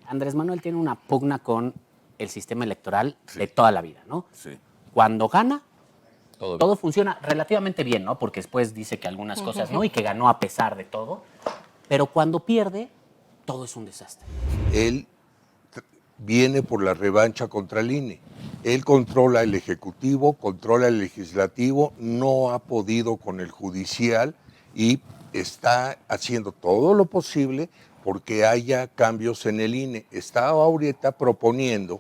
Andrés Manuel tiene una pugna con el sistema electoral de toda la vida, ¿no? Sí. Cuando gana, Todo todo funciona relativamente bien, ¿no? Porque después dice que algunas cosas no y que ganó a pesar de todo. Pero cuando pierde, todo es un desastre. Él viene por la revancha contra el INE. Él controla el Ejecutivo, controla el Legislativo, no ha podido con el Judicial y está haciendo todo lo posible porque haya cambios en el INE. Está ahorita proponiendo,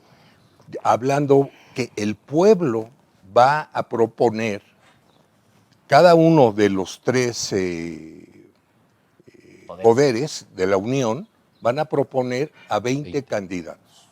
hablando que el pueblo va a proponer cada uno de los tres poderes de la Unión, van a proponer a 20 candidatos.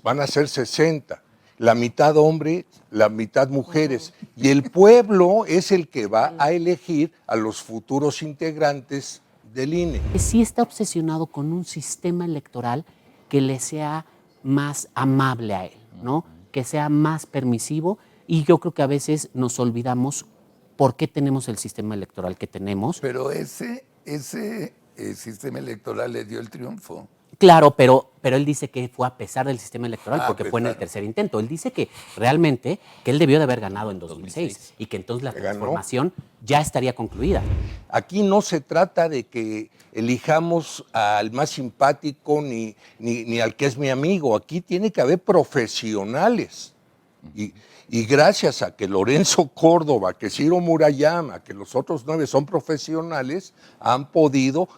Van a ser 60, la mitad hombres, la mitad mujeres, y el pueblo es el que va a elegir a los futuros integrantes del INE. Sí está obsesionado con un sistema electoral que le sea más amable a él, ¿no? Que sea más permisivo, y yo creo que a veces nos olvidamos por qué tenemos el sistema electoral que tenemos. Pero ese sistema electoral le dio el triunfo. Claro, pero él dice que fue a pesar del sistema electoral porque pues fue en el claro. tercer intento. Él dice que realmente que él debió de haber ganado en 2006 y que entonces la transformación ya estaría concluida. Aquí no se trata de que elijamos al más simpático ni al que es mi amigo. Aquí tiene que haber profesionales. Y gracias a que Lorenzo Córdoba, que Ciro Murayama, que los otros 9 son profesionales, han podido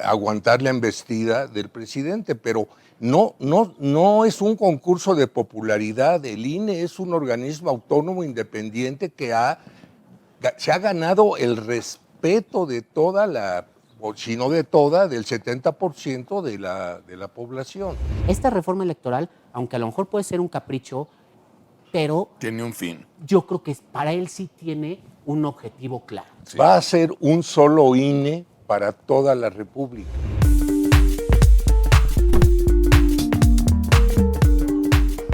aguantar la embestida del presidente. Pero no es un concurso de popularidad. El INE es un organismo autónomo independiente que se ha ganado el respeto de toda la, o si no de toda, del 70% de la población. Esta reforma electoral, aunque a lo mejor puede ser un capricho, pero tiene un fin. Yo creo que para él sí tiene un objetivo claro. Sí. Va a ser un solo INE para toda la República.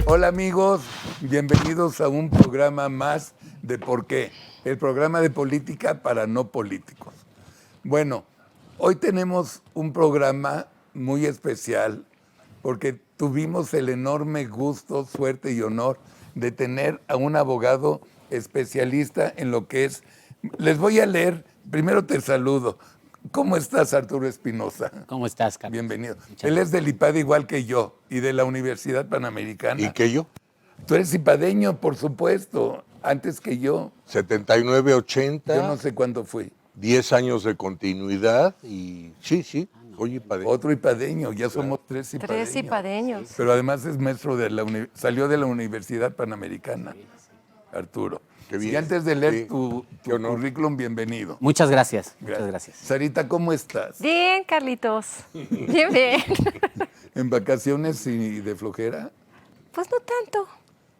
Hola amigos, bienvenidos a un programa más de ¿Por qué? El programa de política para no políticos. Bueno, hoy tenemos un programa muy especial porque tuvimos el enorme gusto, suerte y honor de tener a un abogado especialista en lo que es. Les voy a leer, primero te saludo. ¿Cómo estás, Arturo Espinosa? ¿Cómo estás, Carlos? Bienvenido. Él es del IPAD igual que yo y de la Universidad Panamericana. ¿Y que yo? Tú eres ipadeño, por supuesto, antes que yo. 79, 80. Yo no sé cuándo fui. 10 años de continuidad y sí, soy ipadeño. Otro ipadeño, ya somos 3 ipadeños. 3 ipadeños. Pero además es maestro de salió de la Universidad Panamericana, Arturo. Qué bien. Y antes de leer Sí, tu currículum, bienvenido. Muchas gracias. Muchas gracias. Sarita, ¿cómo estás? Bien, Carlitos. Bien, bien. ¿En vacaciones y de flojera? Pues no tanto.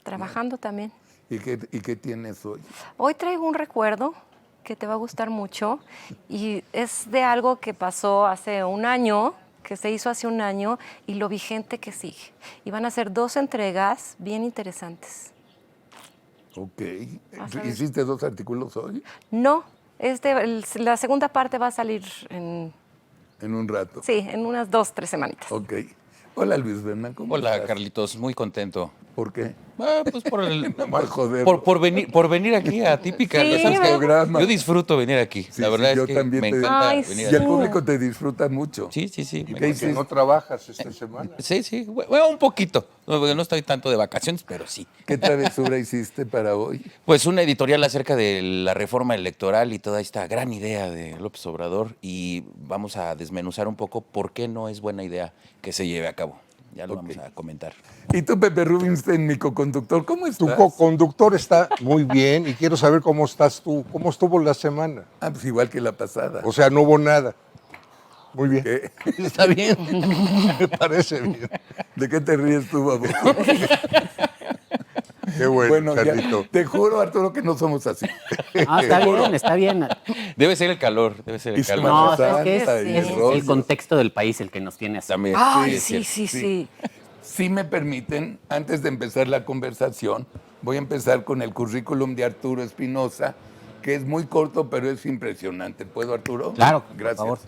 Trabajando también. ¿Y qué tienes hoy? Hoy traigo un recuerdo que te va a gustar mucho y es de algo que pasó hace un año, que se hizo hace un año y lo vigente que sigue. Y van a ser 2 entregas bien interesantes. Ok. Vas a ver. ¿Hiciste 2 artículos hoy? No, la segunda parte va a salir en un rato. Sí, en unas 2, 3 semanitas. Ok. Hola, Luis Bernal, ¿cómo Hola, estás? Carlitos, muy contento. ¿Por qué? Pues Joder. por venir aquí a Típica. Sí, ¿sabes qué? programa. Yo disfruto venir aquí. Sí, la verdad sí, yo es que también me te- encanta Ay, venir Y aquí. el público te disfruta mucho. Sí. ¿Y me qué encanta. hiciste? ¿No trabajas esta semana? Sí, bueno, un poquito. No estoy tanto de vacaciones, pero sí. ¿Qué travesura hiciste para hoy? Pues una editorial acerca de la reforma electoral y toda esta gran idea de López Obrador, y vamos a desmenuzar un poco por qué no es buena idea que se lleve a cabo. Ya lo vamos a comentar. Y tú, Pepe Rubinstein, mi coconductor, ¿cómo Tu estás? co-conductor está muy bien y quiero saber cómo estás tú. ¿Cómo estuvo la semana? Pues igual que la pasada. O sea, no hubo nada. Muy bien. ¿Qué? Está bien. Me parece bien. ¿De qué te ríes tú, baboso? Qué bueno, ya, Carlito. te juro, Arturo, que no somos así. Ah, está bien. Debe ser el calor, debe ser Y el calor. No, Semana ¿sabes qué? Santa y Es rollos. el contexto del país el que nos tiene así. También. Ay, es sí. cierto. Si me permiten, antes de empezar la conversación, voy a empezar con el currículum de Arturo Espinosa, que es muy corto, pero es impresionante. ¿Puedo, Arturo? Claro, por Gracias. favor.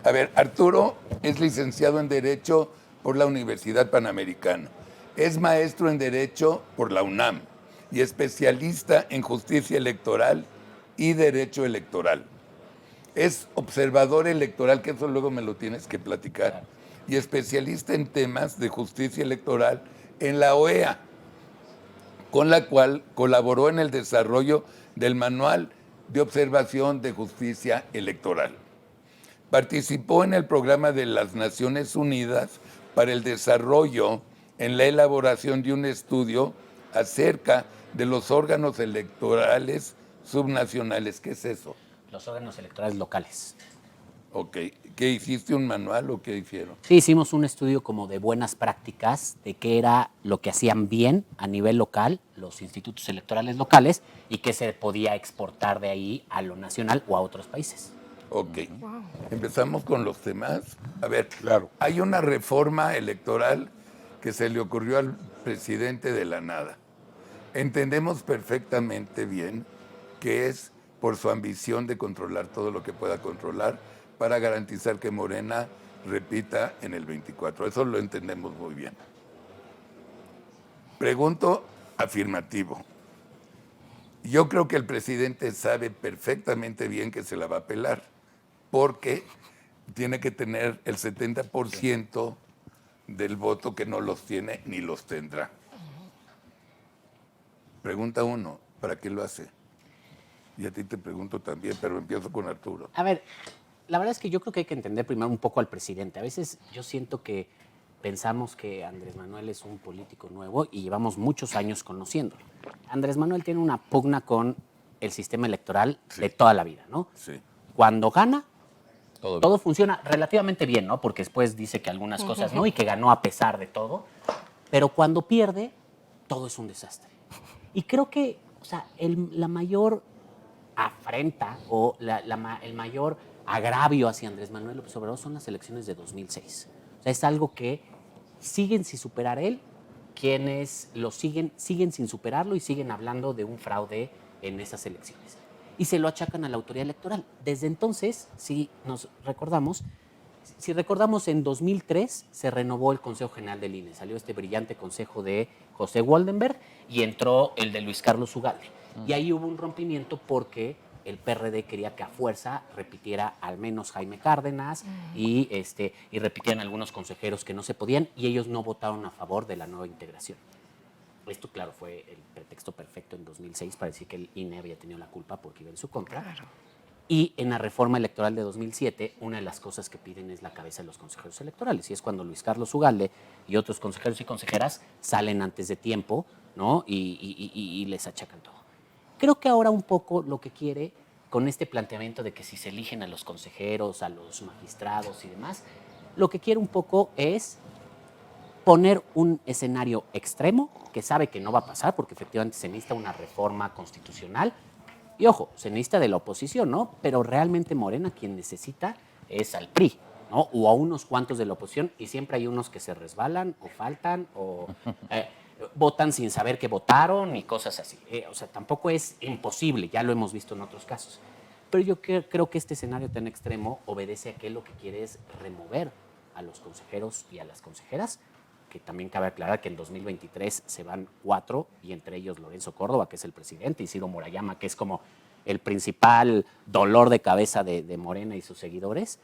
A ver, Arturo es licenciado en Derecho por la Universidad Panamericana. Es maestro en Derecho por la UNAM y especialista en justicia electoral y derecho electoral. Es observador electoral, que eso luego me lo tienes que platicar, y especialista en temas de justicia electoral en la OEA, con la cual colaboró en el desarrollo del Manual de Observación de Justicia Electoral. Participó en el programa de las Naciones Unidas para el desarrollo en la elaboración de un estudio acerca de los órganos electorales subnacionales. ¿Qué es eso? Los órganos electorales locales. Ok. ¿Qué hiciste, un manual o qué hicieron? Sí, hicimos un estudio como de buenas prácticas, de qué era lo que hacían bien a nivel local los institutos electorales locales y qué se podía exportar de ahí a lo nacional o a otros países. Ok. Empezamos con los temas. A ver, Claro. hay una reforma electoral que se le ocurrió al presidente de la nada. Entendemos perfectamente bien que es por su ambición de controlar todo lo que pueda controlar para garantizar que Morena repita en el 24. Eso lo entendemos muy bien. Pregunto afirmativo. Yo creo que el presidente sabe perfectamente bien que se la va a pelar, porque tiene que tener el 70% del voto, que no los tiene ni los tendrá. Pregunta uno, ¿para qué lo hace? Y a ti te pregunto también, pero empiezo con Arturo. A ver, la verdad es que yo creo que hay que entender primero un poco al presidente. A veces yo siento que pensamos que Andrés Manuel es un político nuevo y llevamos muchos años conociéndolo. Andrés Manuel tiene una pugna con el sistema electoral de toda la vida, ¿no? Sí. Cuando gana, Todo todo funciona relativamente bien, ¿no? Porque después dice que algunas cosas no y que ganó a pesar de todo. Pero cuando pierde, todo es un desastre. Y creo que, o sea, la mayor afrenta o el mayor agravio hacia Andrés Manuel López Obrador son las elecciones de 2006. O sea, es algo que siguen sin superar él, quienes lo siguen sin superarlo y siguen hablando de un fraude en esas elecciones. Y se lo achacan a la autoridad electoral. Desde entonces, si recordamos, en 2003 se renovó el Consejo General del INE. Salió este brillante consejo de José Waldenberg y entró el de Luis Carlos Ugalde. Y ahí hubo un rompimiento porque el PRD quería que a fuerza repitiera al menos Jaime Cárdenas y repitieran algunos consejeros que no se podían, y ellos no votaron a favor de la nueva integración. Esto, claro, fue el pretexto perfecto en 2006 para decir que el INE había tenido la culpa porque iba en su contra. Claro. Y en la reforma electoral de 2007, una de las cosas que piden es la cabeza de los consejeros electorales. Y es cuando Luis Carlos Ugalde y otros consejeros y consejeras salen antes de tiempo, ¿no? Y les achacan todo. Creo que ahora un poco lo que quiere con este planteamiento de que si se eligen a los consejeros, a los magistrados y demás, lo que quiere un poco es poner un escenario extremo que sabe que no va a pasar porque efectivamente se necesita una reforma constitucional. Y ojo, se necesita de la oposición, ¿no? Pero realmente Morena quien necesita es al PRI, ¿no? O a unos cuantos de la oposición, y siempre hay unos que se resbalan o faltan o votan sin saber que votaron y cosas así. O sea, tampoco es imposible, ya lo hemos visto en otros casos. Pero yo creo que este escenario tan extremo obedece a que lo que quiere es remover a los consejeros y a las consejeras, que también cabe aclarar que en 2023 se van 4, y entre ellos Lorenzo Córdoba, que es el presidente, y Ciro Murayama, que es como el principal dolor de cabeza de Morena y sus seguidores,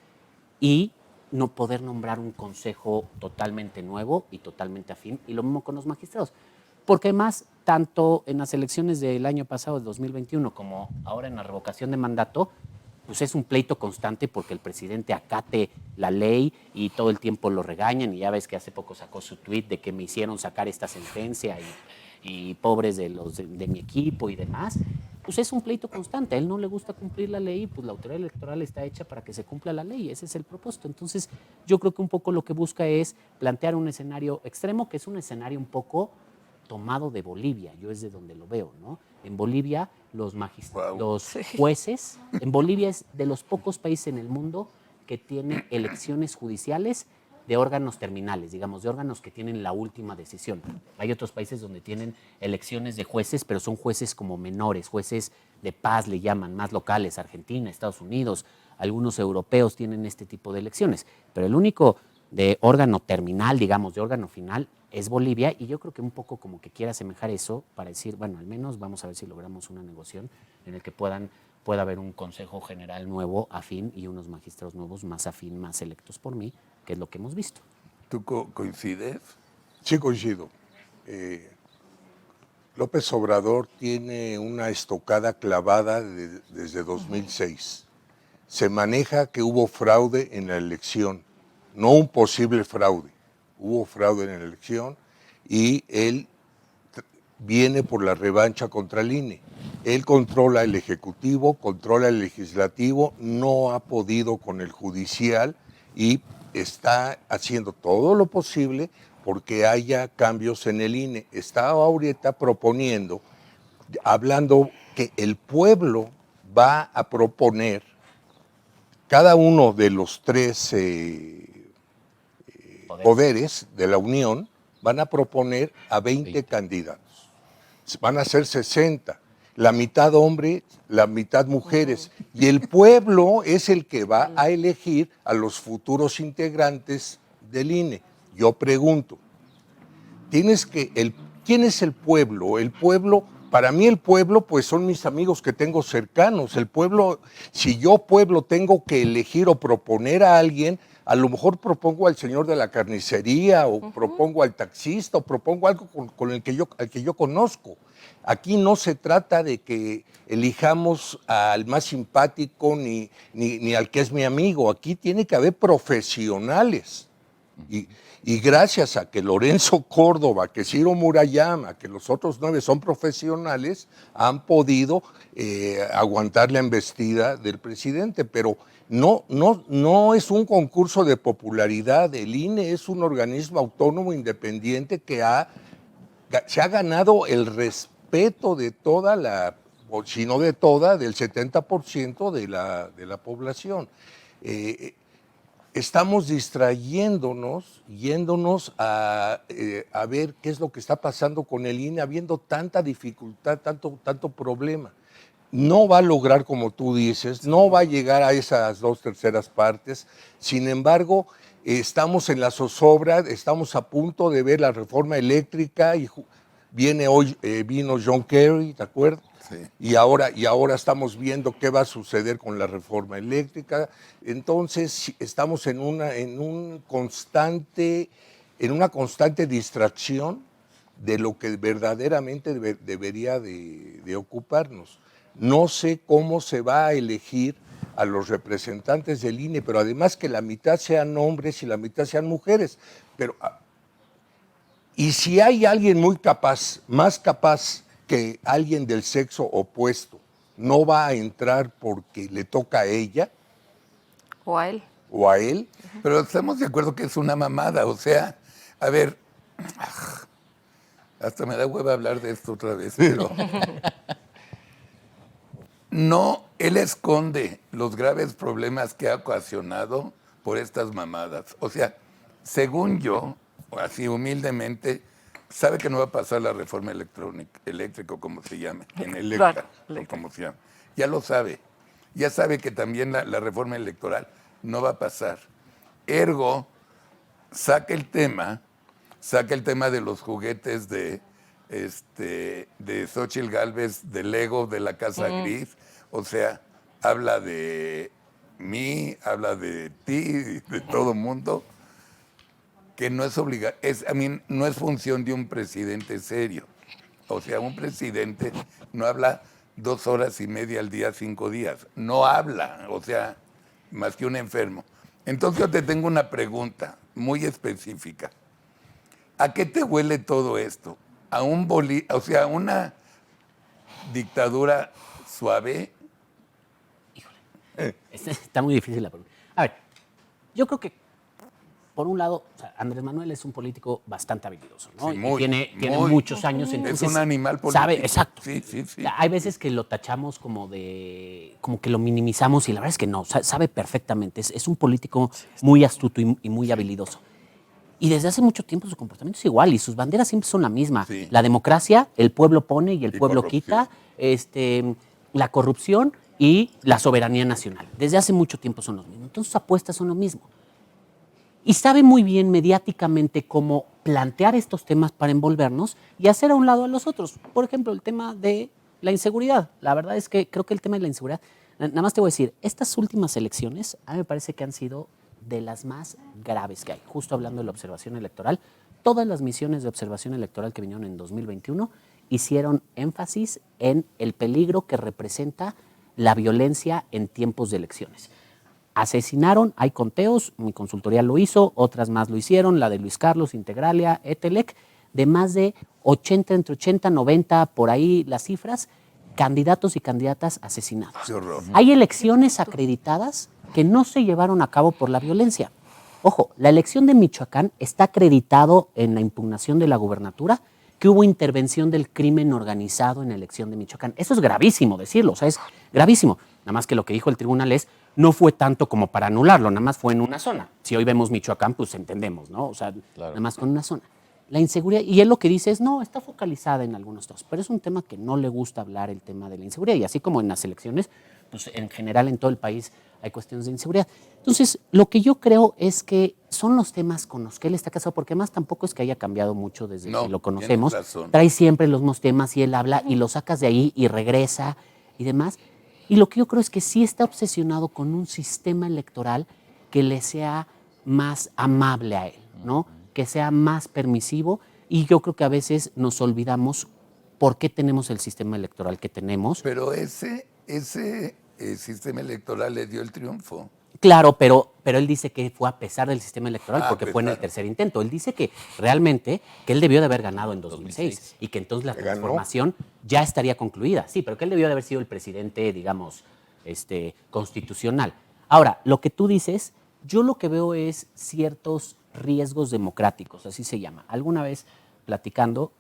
y no poder nombrar un consejo totalmente nuevo y totalmente afín, y lo mismo con los magistrados. Porque además, tanto en las elecciones del año pasado, de 2021, como ahora en la revocación de mandato, pues es un pleito constante porque el presidente acate la ley y todo el tiempo lo regañan, y ya ves que hace poco sacó su tuit de que me hicieron sacar esta sentencia y pobres de mi equipo y demás. Pues es un pleito constante, a él no le gusta cumplir la ley, pues la autoridad electoral está hecha para que se cumpla la ley, ese es el propósito. Entonces yo creo que un poco lo que busca es plantear un escenario extremo, que es un escenario un poco tomado de Bolivia, yo es de donde lo veo, ¿no? En Bolivia los jueces, en Bolivia es de los pocos países en el mundo que tiene elecciones judiciales de órganos terminales, digamos, de órganos que tienen la última decisión. Hay otros países donde tienen elecciones de jueces, pero son jueces como menores, jueces de paz le llaman, más locales, Argentina, Estados Unidos, algunos europeos tienen este tipo de elecciones, pero el único de órgano terminal, digamos, de órgano final, es Bolivia, y yo creo que un poco como que quiere asemejar eso para decir, bueno, al menos vamos a ver si logramos una negociación en el que pueda haber un consejo general nuevo, afín, y unos magistrados nuevos más afín, más electos por mí, que es lo que hemos visto. ¿Tú coincides? Sí, coincido. López Obrador tiene una estocada clavada desde 2006. Se maneja que hubo fraude en la elección, no un posible fraude. Hubo fraude en la elección y él viene por la revancha contra el INE. Él controla el Ejecutivo, controla el Legislativo, no ha podido con el Judicial y está haciendo todo lo posible porque haya cambios en el INE. Está ahorita proponiendo, hablando que el pueblo va a proponer, cada uno de los tres poderes de la Unión van a proponer a 20 candidatos. Van a ser 60, la mitad hombres, la mitad mujeres. Y el pueblo es el que va a elegir a los futuros integrantes del INE. Yo pregunto, ¿quién es el pueblo? El pueblo, para mí el pueblo, pues son mis amigos que tengo cercanos. El pueblo, si yo pueblo tengo que elegir o proponer a alguien, a lo mejor propongo al señor de la carnicería o propongo al taxista o propongo algo con el que al que yo conozco. Aquí no se trata de que elijamos al más simpático ni al que es mi amigo. Aquí tiene que haber profesionales. Y gracias a que Lorenzo Córdoba, que Ciro Murayama, que los otros 9 son profesionales, han podido aguantar la embestida del presidente. Pero no es un concurso de popularidad. El INE es un organismo autónomo independiente que se ha ganado el respeto de toda o si no de toda, del 70% de la población. Estamos distrayéndonos, yéndonos a ver qué es lo que está pasando con el INE, habiendo tanta dificultad, tanto problema. No va a lograr, como tú dices, no va a llegar a esas 2/3 partes. Sin embargo, estamos en la zozobra, estamos a punto de ver la reforma eléctrica y vino John Kerry, ¿te acuerdas? Sí. Y ahora estamos viendo qué va a suceder con la reforma eléctrica. Entonces estamos en una constante distracción de lo que verdaderamente debería de ocuparnos. No sé cómo se va a elegir a los representantes del INE, pero además que la mitad sean hombres y la mitad sean mujeres. Y si hay alguien muy capaz, más capaz que alguien del sexo opuesto, no va a entrar porque le toca a ella. O a él. O a él. Pero estamos de acuerdo que es una mamada. O sea, a ver, hasta me da hueva hablar de esto otra vez, pero no, él esconde los graves problemas que ha ocasionado por estas mamadas. O sea, según yo, así humildemente, sabe que no va a pasar la reforma eléctrica, como se llame, en Electra, o como se llame. Ya lo sabe. Ya sabe que también la reforma electoral no va a pasar. Ergo, saca el tema de los juguetes de Xóchitl Gálvez, de Lego, de la Casa Gris. O sea, habla de mí, habla de ti, de todo mundo, que no es no es función de un presidente serio. O sea, un presidente no habla 2 horas y media al día, 5 días. No habla, o sea, más que un enfermo. Entonces yo te tengo una pregunta muy específica. ¿A qué te huele todo esto? ¿A una dictadura suave? Híjole, está muy difícil la pregunta. A ver, yo creo que por un lado, o sea, Andrés Manuel es un político bastante habilidoso, ¿no? Sí, tiene muchos años. Entonces, es un animal político. Sabe, exacto. Sí. Hay veces que lo tachamos como que lo minimizamos y la verdad es que no, sabe perfectamente. Es un político muy astuto y muy habilidoso. Y desde hace mucho tiempo su comportamiento es igual y sus banderas siempre son la misma. Sí. La democracia, el pueblo pone y el pueblo quita, la corrupción y la soberanía nacional. Desde hace mucho tiempo son los mismos. Entonces sus apuestas son lo mismo. y sabe muy bien mediáticamente cómo plantear estos temas para envolvernos y hacer a un lado a los otros. Por ejemplo, el tema de la inseguridad. La verdad es que creo que el tema de la inseguridad, nada más te voy a decir, estas últimas elecciones a mí me parece que han sido de las más graves que hay. Justo hablando de la observación electoral, todas las misiones de observación electoral que vinieron en 2021 hicieron énfasis en el peligro que representa la violencia en tiempos de elecciones. Asesinaron, hay conteos, mi consultoría lo hizo, otras más lo hicieron, la de Luis Carlos, Integralia, Etelec, de más de 80, entre 80, 90, por ahí las cifras, candidatos y candidatas asesinados. Qué horror. Hay elecciones acreditadas que no se llevaron a cabo por la violencia. Ojo, la elección de Michoacán está acreditado en la impugnación de la gubernatura que hubo intervención del crimen organizado en la elección de Michoacán. Eso es gravísimo decirlo, o sea, es gravísimo. Nada más que lo que dijo el tribunal es, no fue tanto como para anularlo, nada más fue en una zona. Si hoy vemos Michoacán, pues entendemos, ¿no? O sea, nada más con una zona. La inseguridad, y él lo que dice es, no, está focalizada en algunos estados, pero es un tema que no le gusta hablar, el tema de la inseguridad, y así como en las elecciones, pues en general en todo el país hay cuestiones de inseguridad. Entonces, lo que yo creo es que son los temas con los que él está casado, porque además tampoco es que haya cambiado mucho desde que lo conocemos. Tienes razón. Trae siempre los mismos temas y él habla y lo sacas de ahí y regresa y demás. Y lo que yo creo es que sí está obsesionado con un sistema electoral que le sea más amable a él, ¿no? Que sea más permisivo, y yo creo que a veces nos olvidamos por qué tenemos el sistema electoral que tenemos. Pero ese sistema electoral le dio el triunfo. Claro, pero él dice que fue a pesar del sistema electoral, Ah, porque pues fue en el claro. tercer intento. Él dice que realmente que él debió de haber ganado en 2006 y que entonces la Ganó. transformación ya estaría concluida. Sí, pero que él debió de haber sido el presidente, digamos, constitucional. Ahora, lo que tú dices, yo lo que veo es ciertos riesgos democráticos, así se llama. Alguna vez platicando,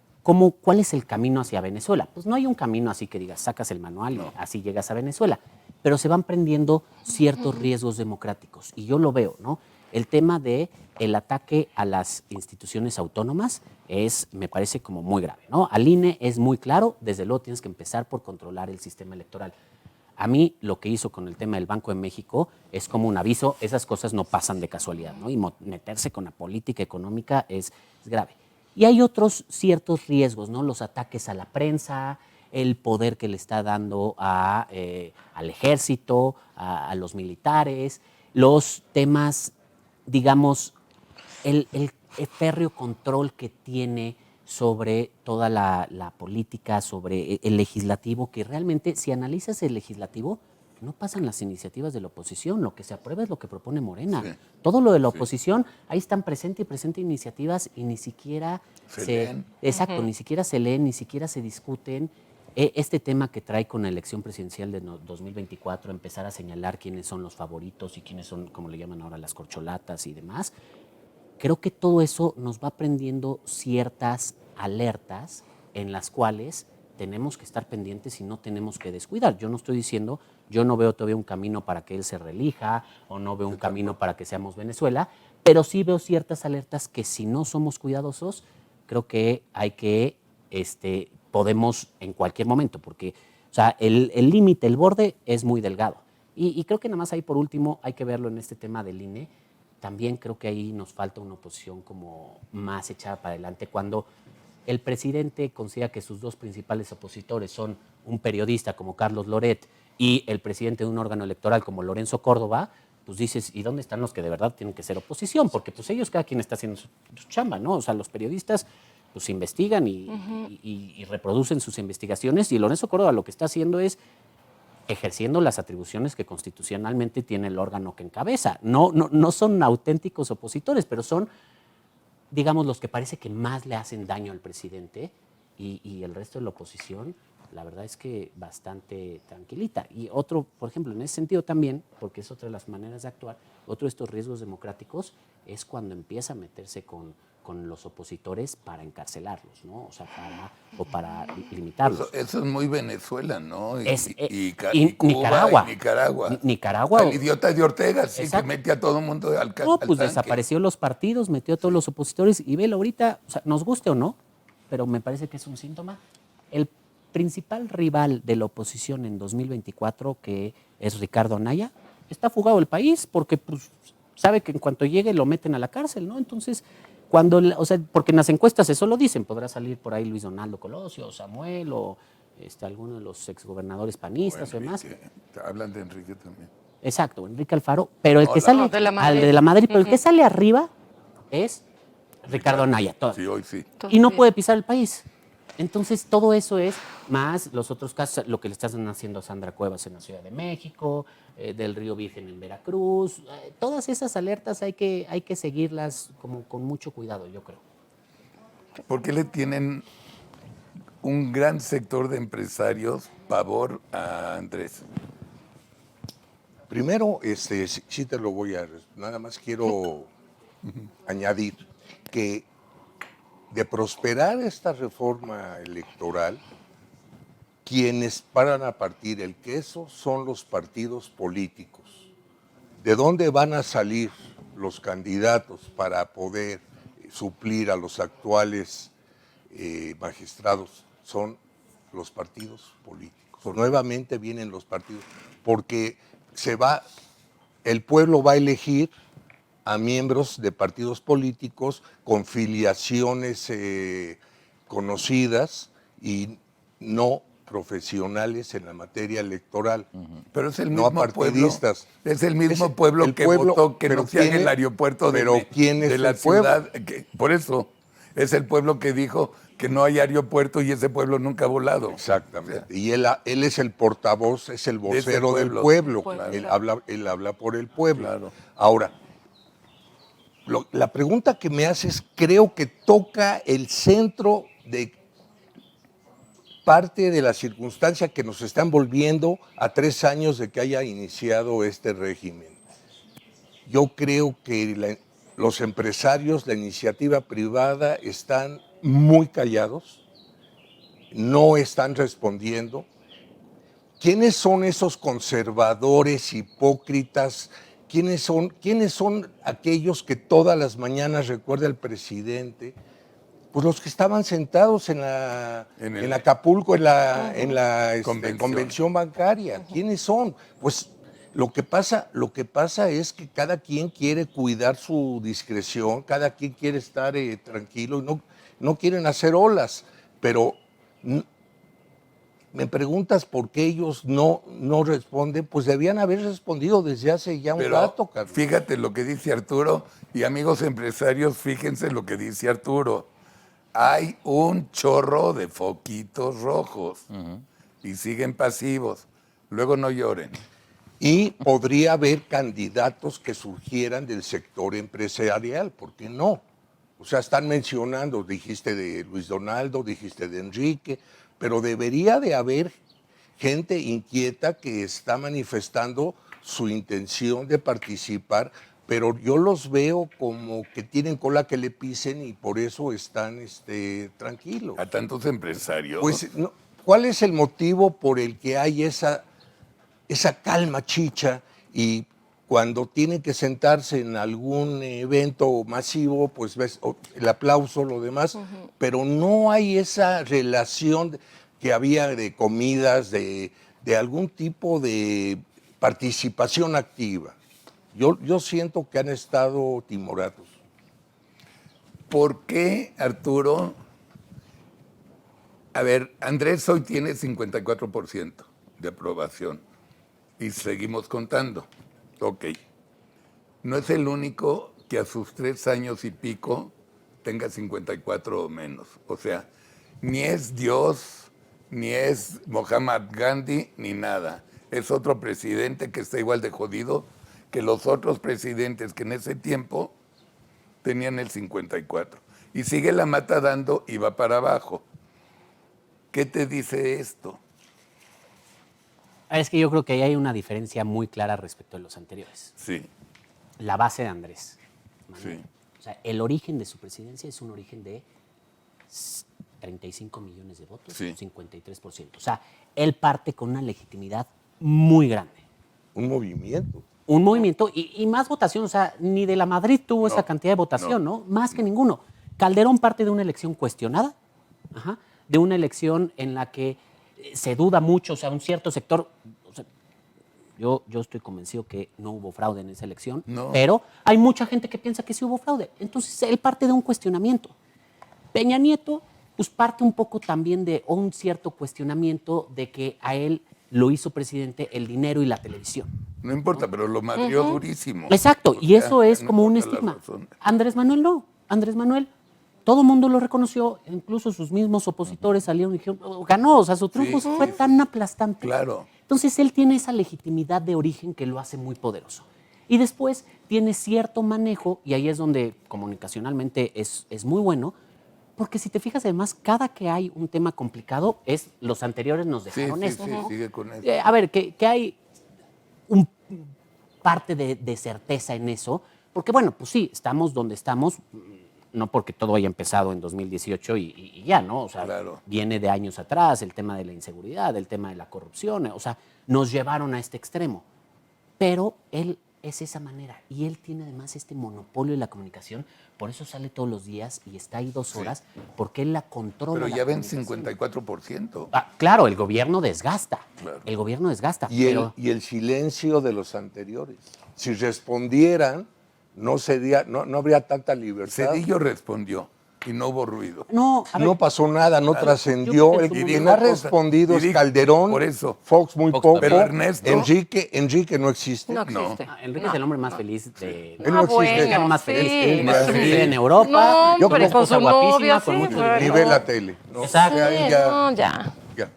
¿cuál es el camino hacia Venezuela? Pues no hay un camino así que digas, sacas el manual y así llegas a Venezuela, pero se van prendiendo ciertos riesgos democráticos, y yo lo veo, ¿no? El tema de el ataque a las instituciones autónomas me parece como muy grave, ¿no? Al INE es muy claro, desde luego tienes que empezar por controlar el sistema electoral. A mí lo que hizo con el tema del Banco de México es como un aviso, esas cosas no pasan de casualidad, ¿no? Y meterse con la política económica es grave. Y hay otros ciertos riesgos, ¿no? Los ataques a la prensa, el poder que le está dando al ejército, a los militares, los temas, digamos, el férreo control que tiene sobre toda la política, sobre el legislativo, que realmente, si analizas el legislativo, no pasan las iniciativas de la oposición, lo que se aprueba es lo que propone Morena. Sí. Todo lo de la oposición, ahí están presente iniciativas y ni siquiera Se leen. Exacto, ni siquiera se leen, ni siquiera se discuten. Este tema que trae con la elección presidencial de 2024, empezar a señalar quiénes son los favoritos y quiénes son, como le llaman ahora, las corcholatas y demás, creo que todo eso nos va prendiendo ciertas alertas en las cuales tenemos que estar pendientes y no tenemos que descuidar. Yo no estoy diciendo, yo no veo todavía un camino para que él se reelija o no veo un camino para que seamos Venezuela, pero sí veo ciertas alertas que si no somos cuidadosos, creo que hay que, podemos en cualquier momento, porque o sea, el límite, el borde es muy delgado. Y creo que nada más ahí por último hay que verlo en este tema del INE. También creo que ahí nos falta una oposición como más echada para adelante. Cuando el presidente considera que sus dos principales opositores son un periodista como Carlos Loret y el presidente de un órgano electoral como Lorenzo Córdoba, pues dices, ¿y dónde están los que de verdad tienen que ser oposición? Porque pues ellos, cada quien está haciendo su chamba, ¿no? O sea, los periodistas pues investigan y reproducen sus investigaciones, y Lorenzo Córdoba lo que está haciendo es ejerciendo las atribuciones que constitucionalmente tiene el órgano que encabeza. No son auténticos opositores, pero son, digamos, los que parece que más le hacen daño al presidente, y el resto de la oposición, la verdad es que bastante tranquilita. Y otro, por ejemplo, en ese sentido también, porque es otra de las maneras de actuar, otro de estos riesgos democráticos es cuando empieza a meterse con los opositores para encarcelarlos, ¿no? O sea, para limitarlos. Eso es muy Venezuela, ¿no? Y Cuba, Nicaragua. y Nicaragua. Nicaragua. El idiota de Ortega, sí, Exacto. que mete a todo el mundo al No, pues tanque. desapareció los partidos, metió a todos los opositores, y velo ahorita, o sea, nos guste o no, pero me parece que es un síntoma. El principal rival de la oposición en 2024, que es Ricardo Anaya, está fugado del país porque pues, sabe que en cuanto llegue lo meten a la cárcel, ¿no? Entonces, cuando, o sea, porque en las encuestas eso lo dicen, podrá salir por ahí Luis Donaldo Colosio, Samuel o alguno de los exgobernadores panistas o demás. Hablan de Enrique también. Exacto, Enrique Alfaro, pero el que sale No, de la al Madrid. de la Madrid, pero el que sale arriba es Ricardo Anaya. Sí, hoy sí. Y no puede pisar el país. Entonces, todo eso es más los otros casos, lo que le están haciendo a Sandra Cuevas en la Ciudad de México, del Río Virgen en Veracruz. Todas esas alertas hay que seguirlas como con mucho cuidado, yo creo. ¿Por qué le tienen un gran sector de empresarios pavor a Andrés? Primero, sí te lo voy a... Nada más quiero añadir que de prosperar esta reforma electoral, quienes paran a partir el queso son los partidos políticos. ¿De dónde van a salir los candidatos para poder suplir a los actuales magistrados? Son los partidos políticos. Nuevamente vienen los partidos, porque el pueblo va a elegir a miembros de partidos políticos con filiaciones conocidas y no profesionales en la materia electoral. Pero es el no mismo partidistas. pueblo. Es el mismo pueblo que votó que no se haga el aeropuerto ¿quién es de la el pueblo? ciudad. Por eso, es el pueblo que dijo que no hay aeropuerto y ese pueblo nunca ha volado. Exactamente. O sea, Y él es el portavoz, es el vocero del pueblo. Claro. Él habla por el pueblo. Claro. Ahora, la pregunta que me haces creo que toca el centro de parte de la circunstancia que nos está envolviendo a 3 años de que haya iniciado este régimen. Yo creo que los empresarios, la iniciativa privada están muy callados, no están respondiendo. ¿Quiénes son esos conservadores hipócritas? ¿Quiénes son aquellos que todas las mañanas recuerda el presidente? Pues los que estaban sentados en Acapulco, en la convención bancaria. ¿Quiénes son? Pues lo que pasa es que cada quien quiere cuidar su discreción, cada quien quiere estar tranquilo y no quieren hacer olas. Pero me preguntas por qué ellos no responden, pues debían haber respondido desde hace ya un rato, Carlos. Fíjate lo que dice Arturo, y amigos empresarios, fíjense lo que dice Arturo. Hay un chorro de foquitos rojos y siguen pasivos. Luego no lloren. Y podría haber candidatos que surgieran del sector empresarial, ¿por qué no? O sea, están mencionando, dijiste de Luis Donaldo, dijiste de Enrique, pero debería de haber gente inquieta que está manifestando su intención de participar, pero yo los veo como que tienen cola que le pisen y por eso están tranquilos. A tantos empresarios. Pues, ¿cuál es el motivo por el que hay esa calma chicha y cuando tienen que sentarse en algún evento masivo, pues ves el aplauso, lo demás, pero no hay esa relación que había de comidas, de algún tipo de participación activa? Yo siento que han estado timoratos. ¿Por qué, Arturo? A ver, Andrés hoy tiene 54% de aprobación y seguimos contando. Ok. No es el único que a sus 3 años y pico tenga 54 o menos. O sea, ni es Dios, ni es Muhammad Gandhi, ni nada. Es otro presidente que está igual de jodido que los otros presidentes que en ese tiempo tenían el 54. Y sigue la mata dando y va para abajo. ¿Qué te dice esto? Es que yo creo que ahí hay una diferencia muy clara respecto a los anteriores. Sí. La base de Andrés Manuel. Sí. O sea, el origen de su presidencia es un origen de 35 millones de votos, Sí. 53%. O sea, él parte con una legitimidad muy grande. Un movimiento. Un movimiento y más votación, o sea, ni de la Madrid tuvo esa cantidad de votación, ¿no? Más que ninguno. Calderón parte de una elección cuestionada, de una elección en la que se duda mucho, o sea, un cierto sector, o sea, Yo estoy convencido que no hubo fraude en esa elección, No. pero hay mucha gente que piensa que sí hubo fraude. Entonces, él parte de un cuestionamiento. Peña Nieto, pues parte un poco también de un cierto cuestionamiento de que a él lo hizo presidente el dinero y la televisión. No importa, pero lo madrió durísimo. Exacto, O y sea, eso es no como un importa la estigma. razón. Andrés Manuel no. Andrés Manuel, todo el mundo lo reconoció, incluso sus mismos opositores salieron y dijeron, "Oh, ganó", o sea, su triunfo Sí, fue sí, tan aplastante. Claro. Entonces él tiene esa legitimidad de origen que lo hace muy poderoso. Y después tiene cierto manejo, y ahí es donde comunicacionalmente es muy bueno, porque si te fijas además, cada que hay un tema complicado, los anteriores nos Sí, dejaron sí, esto. sí, ¿no? sigue con eso. A ver, que hay un parte de certeza en eso, porque bueno, pues sí, estamos donde estamos, no porque todo haya empezado en 2018 y ya, ¿no? O sea, Claro. viene de años atrás, el tema de la inseguridad, el tema de la corrupción, o sea, nos llevaron a este extremo. Pero él es esa manera y él tiene además este monopolio de la comunicación, por eso sale todos los días y está ahí 2 horas, porque él la controla. Pero la ya ven comunicación. 54%. Claro, el gobierno desgasta. Claro. El gobierno desgasta. Y pero el silencio de los anteriores. Si respondieran, no habría tanta libertad. Cedillo respondió y no hubo ruido. no, a ver, No pasó nada, no yo trascendió. creo que en su Quien momento- ha respondido y es dijo- Calderón, por eso. Fox muy Fox poco, también. Pero Ernesto- Enrique no existe. No existe. Enrique es el hombre más feliz de... Él no existe. el mexicano más feliz. Él Más sí. vive en Europa. No, Yo hombre, creo- con esposa su guapísima, novia, con sí, mucho bueno. Ni ve la tele. ¿no? Exacto. O sea, él ya- No, ya. ya.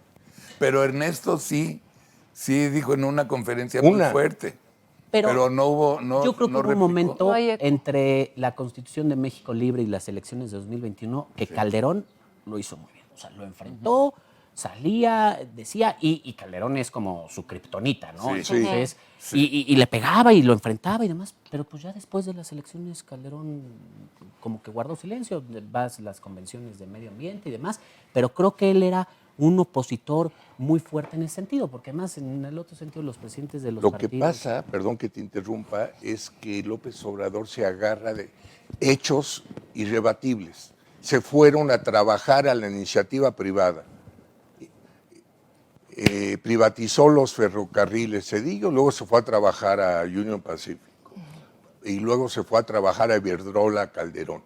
Pero Ernesto sí dijo en una conferencia Una. muy fuerte. Pero Pero no hubo, no yo creo que no hubo un replicó. momento No hay eco. entre la Constitución de México Libre y las elecciones de 2021 que Calderón lo hizo muy bien. O sea, lo enfrentó, salía, decía, y Calderón es como su kriptonita, ¿no? Sí. Entonces, y le pegaba y lo enfrentaba y demás. Pero pues ya después de las elecciones, Calderón como que guardó silencio, vas a las convenciones de medio ambiente y demás. Pero creo que él era un opositor muy fuerte en ese sentido, porque además en el otro sentido los presidentes de los Lo que partidos... pasa, perdón que te interrumpa, es que López Obrador se agarra de hechos irrebatibles. Se fueron a trabajar a la iniciativa privada. Privatizó los ferrocarriles Cedillo, luego se fue a trabajar a Union Pacific y luego se fue a trabajar a Iberdrola Calderón.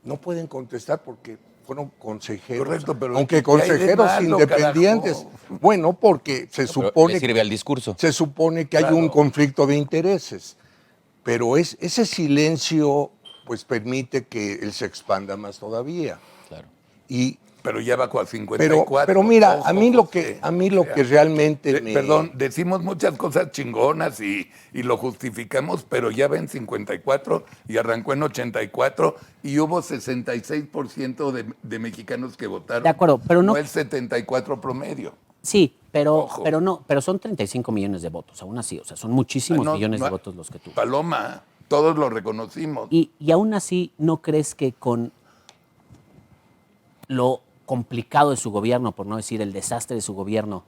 No pueden contestar porque fueron consejeros, Correcto, pero aunque ¿qué hay de consejeros malo, independientes. carajo? Bueno, porque se Pero supone le sirve al discurso. se supone que hay Claro. un conflicto de intereses, pero ese silencio pues permite que él se expanda más todavía. Claro. Y Pero ya bajó a 54. pero mira, Ojo, a mí lo José. que realmente me Perdón, decimos muchas cosas chingonas y lo justificamos, pero ya ven 54 y arrancó en 84 y hubo 66% de mexicanos que votaron. De acuerdo, pero no- el 74 promedio. Sí, Ojo. pero son 35 millones de votos, aún así, o sea, son muchísimos No, millones no, de votos los que tuvo. Paloma, todos lo reconocimos. Y aún así, ¿no crees que con lo complicado de su gobierno, por no decir el desastre de su gobierno,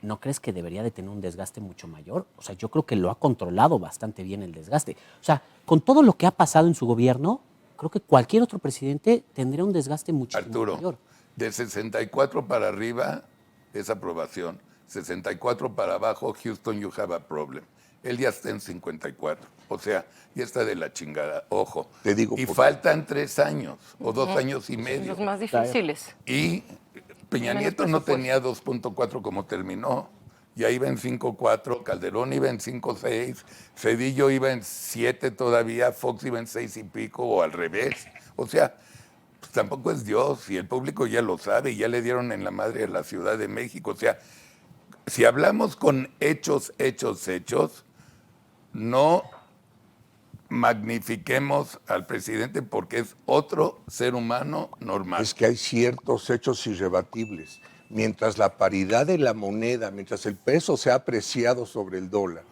¿no crees que debería de tener un desgaste mucho mayor? O sea, yo creo que lo ha controlado bastante bien el desgaste. O sea, con todo lo que ha pasado en su gobierno, creo que cualquier otro presidente tendría un desgaste muchísimo Arturo, mayor. de 64 para arriba es aprobación. 64 para abajo, Houston, you have a problem. Él ya está en 54. O sea, ya está de la chingada. Ojo. Te digo y por qué. faltan 3 años o 2 años y medio. Los más difíciles. Y Peña Menos Nieto no presupuesto. tenía 2.4 como terminó. Ya iba en 5.4, Calderón iba en 5.6, Cedillo iba en 7 todavía, Fox iba en 6 y pico o al revés. O sea, pues tampoco es Dios y el público ya lo sabe y ya le dieron en la madre de la Ciudad de México. O sea, si hablamos con hechos, no magnifiquemos al presidente porque es otro ser humano normal. es que hay ciertos hechos irrebatibles. Mientras la paridad de la moneda, mientras el peso se ha apreciado sobre el dólar,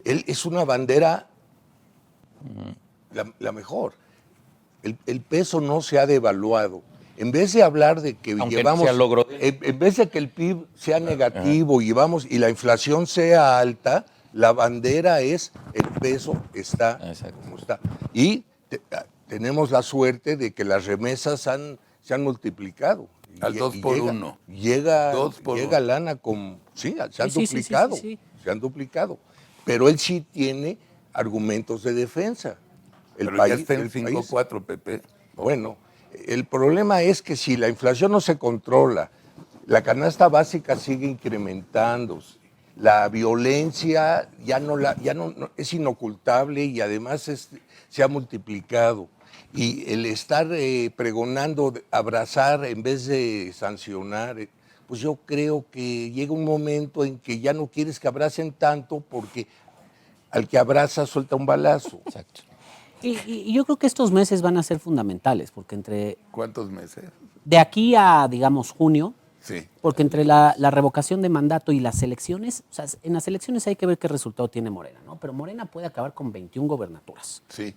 él es una bandera la mejor. El peso no se ha devaluado. En vez de hablar de que Aunque no llevamos, sea logro de él. en vez de que el PIB sea negativo y la inflación sea alta, la bandera es el peso está Exacto. como está. Y tenemos la suerte de que las remesas se han multiplicado. Al 2 por 1. Llega 2 por llega 1. lana con... Sí, se han Sí, sí, sí, duplicado. sí, se han duplicado. Pero él sí tiene argumentos de defensa. Pero ya está en 5.4, Pepe. Bueno, el problema es que si la inflación no se controla, la canasta básica sigue incrementándose, la violencia ya no es inocultable y además se ha multiplicado. Y el estar pregonando abrazar en vez de sancionar, pues yo creo que llega un momento en que ya no quieres que abracen tanto porque al que abraza suelta un balazo. Exacto. Y yo creo que estos meses van a ser fundamentales, porque entre ¿Cuántos meses? de aquí a, digamos, junio, Sí. porque entre la revocación de mandato y las elecciones, o sea, en las elecciones hay que ver qué resultado tiene Morena, ¿no? Pero Morena puede acabar con 21 gobernaturas Sí.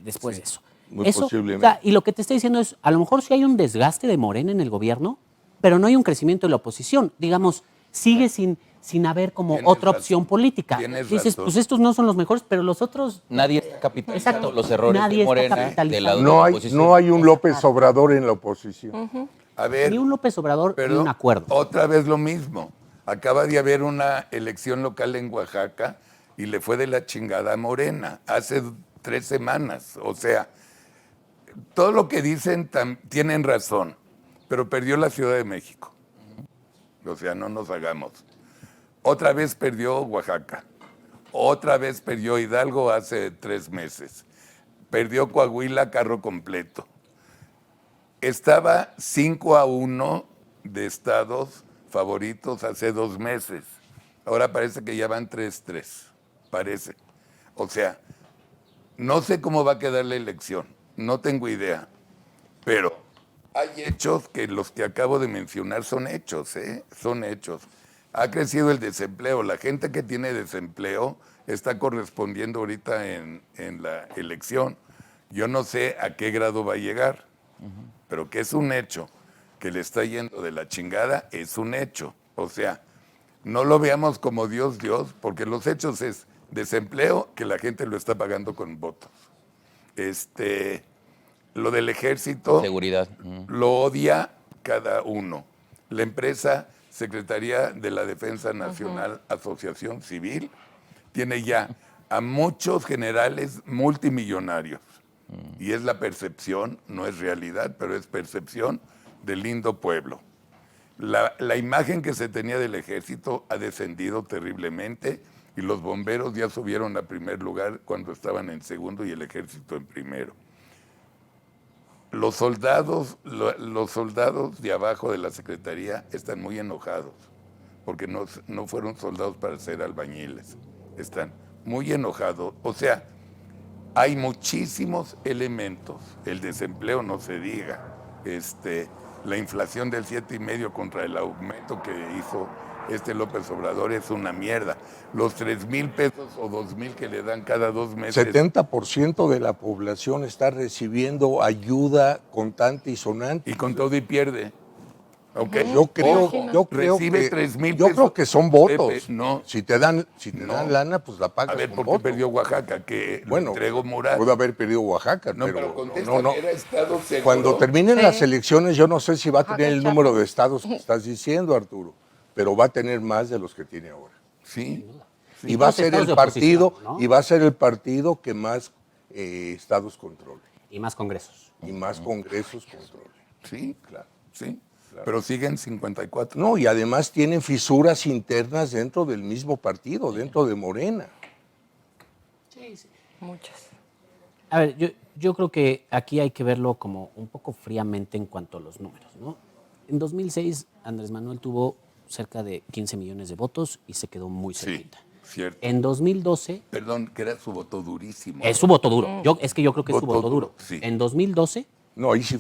después de eso. Muy posiblemente. O sea, y lo que te estoy diciendo es, a lo mejor sí hay un desgaste de Morena en el gobierno, pero no hay un crecimiento de la oposición. Digamos, sigue sin haber como Tienes otra razón. opción política. Tienes Dices, razón. pues estos no son los mejores, pero los otros... Nadie está capitalizando Exacto. los errores Nadie de está Morena capitalizando. del lado de No la hay, oposición. no hay un López Obrador en la oposición. A ver. Ni un López Obrador, ni Pero un acuerdo. otra vez lo mismo. Acaba de haber una elección local en Oaxaca y le fue de la chingada a Morena hace 3 semanas. O sea, todo lo que dicen tienen razón, pero perdió la Ciudad de México. O sea, no nos hagamos. Otra vez perdió Oaxaca. Otra vez perdió Hidalgo hace 3 meses. Perdió Coahuila carro completo. Estaba 5-1 de estados favoritos hace 2 meses. Ahora parece que ya van 3-3. Parece. O sea, no sé cómo va a quedar la elección. No tengo idea. Pero hay hechos que los que acabo de mencionar son hechos, ¿eh? Son hechos. Ha crecido el desempleo. La gente que tiene desempleo está correspondiendo ahorita en la elección. Yo no sé a qué grado va a llegar, pero que es un hecho. Que le está yendo de la chingada es un hecho. O sea, no lo veamos como Dios, porque los hechos es desempleo que la gente lo está pagando con votos. Lo del ejército Seguridad. lo odia cada uno. La empresa Secretaría de la Defensa Nacional, Asociación Civil, tiene ya a muchos generales multimillonarios. Y es la percepción, no es realidad, pero es percepción del lindo pueblo. La imagen que se tenía del ejército ha descendido terriblemente y los bomberos ya subieron a primer lugar cuando estaban en segundo y el ejército en primero. Los soldados de abajo de la Secretaría están muy enojados porque no fueron soldados para ser albañiles. Están muy enojados. O sea, hay muchísimos elementos. El desempleo no se diga. La inflación del 7,5 contra el aumento que hizo López Obrador es una mierda. Los 3,000 pesos o 2,000 que le dan cada 2 meses. 70% de la población está recibiendo ayuda contante y sonante. Y con todo y pierde. Okay. Yo creo Recibe que 3,000 yo pesos. creo que son votos. Pepe, no. Si te dan No. lana, pues la pagas A ver, con ¿por qué voto. perdió Oaxaca? Que lo Bueno, entregó Murat. pudo haber perdido Oaxaca, No, pero pero contesta, no. era estado seguro. Cuando terminen Sí. las elecciones, yo no sé si va a tener el Oaxaca, número de estados que estás diciendo, Arturo, pero va a tener más de los que tiene ahora. Sí. Y va a Los ser estados el de partido, oposición, ¿no? y va a ser el partido que más estados controle Y más congresos. y más congresos controle. Sí, Claro. sí. Pero siguen 54. No, y además tienen fisuras internas dentro del mismo partido, dentro de Morena. Muchas. A ver, yo creo que aquí hay que verlo como un poco fríamente en cuanto a los números, ¿no? En 2006, Andrés Manuel tuvo cerca de 15 millones de votos y se quedó muy Sí, cerquita. cierto. En 2012, Perdón, que era su voto durísimo. es su voto duro. Es que yo creo que es su Voto voto duro. duro, sí. En 2012 No, ahí sí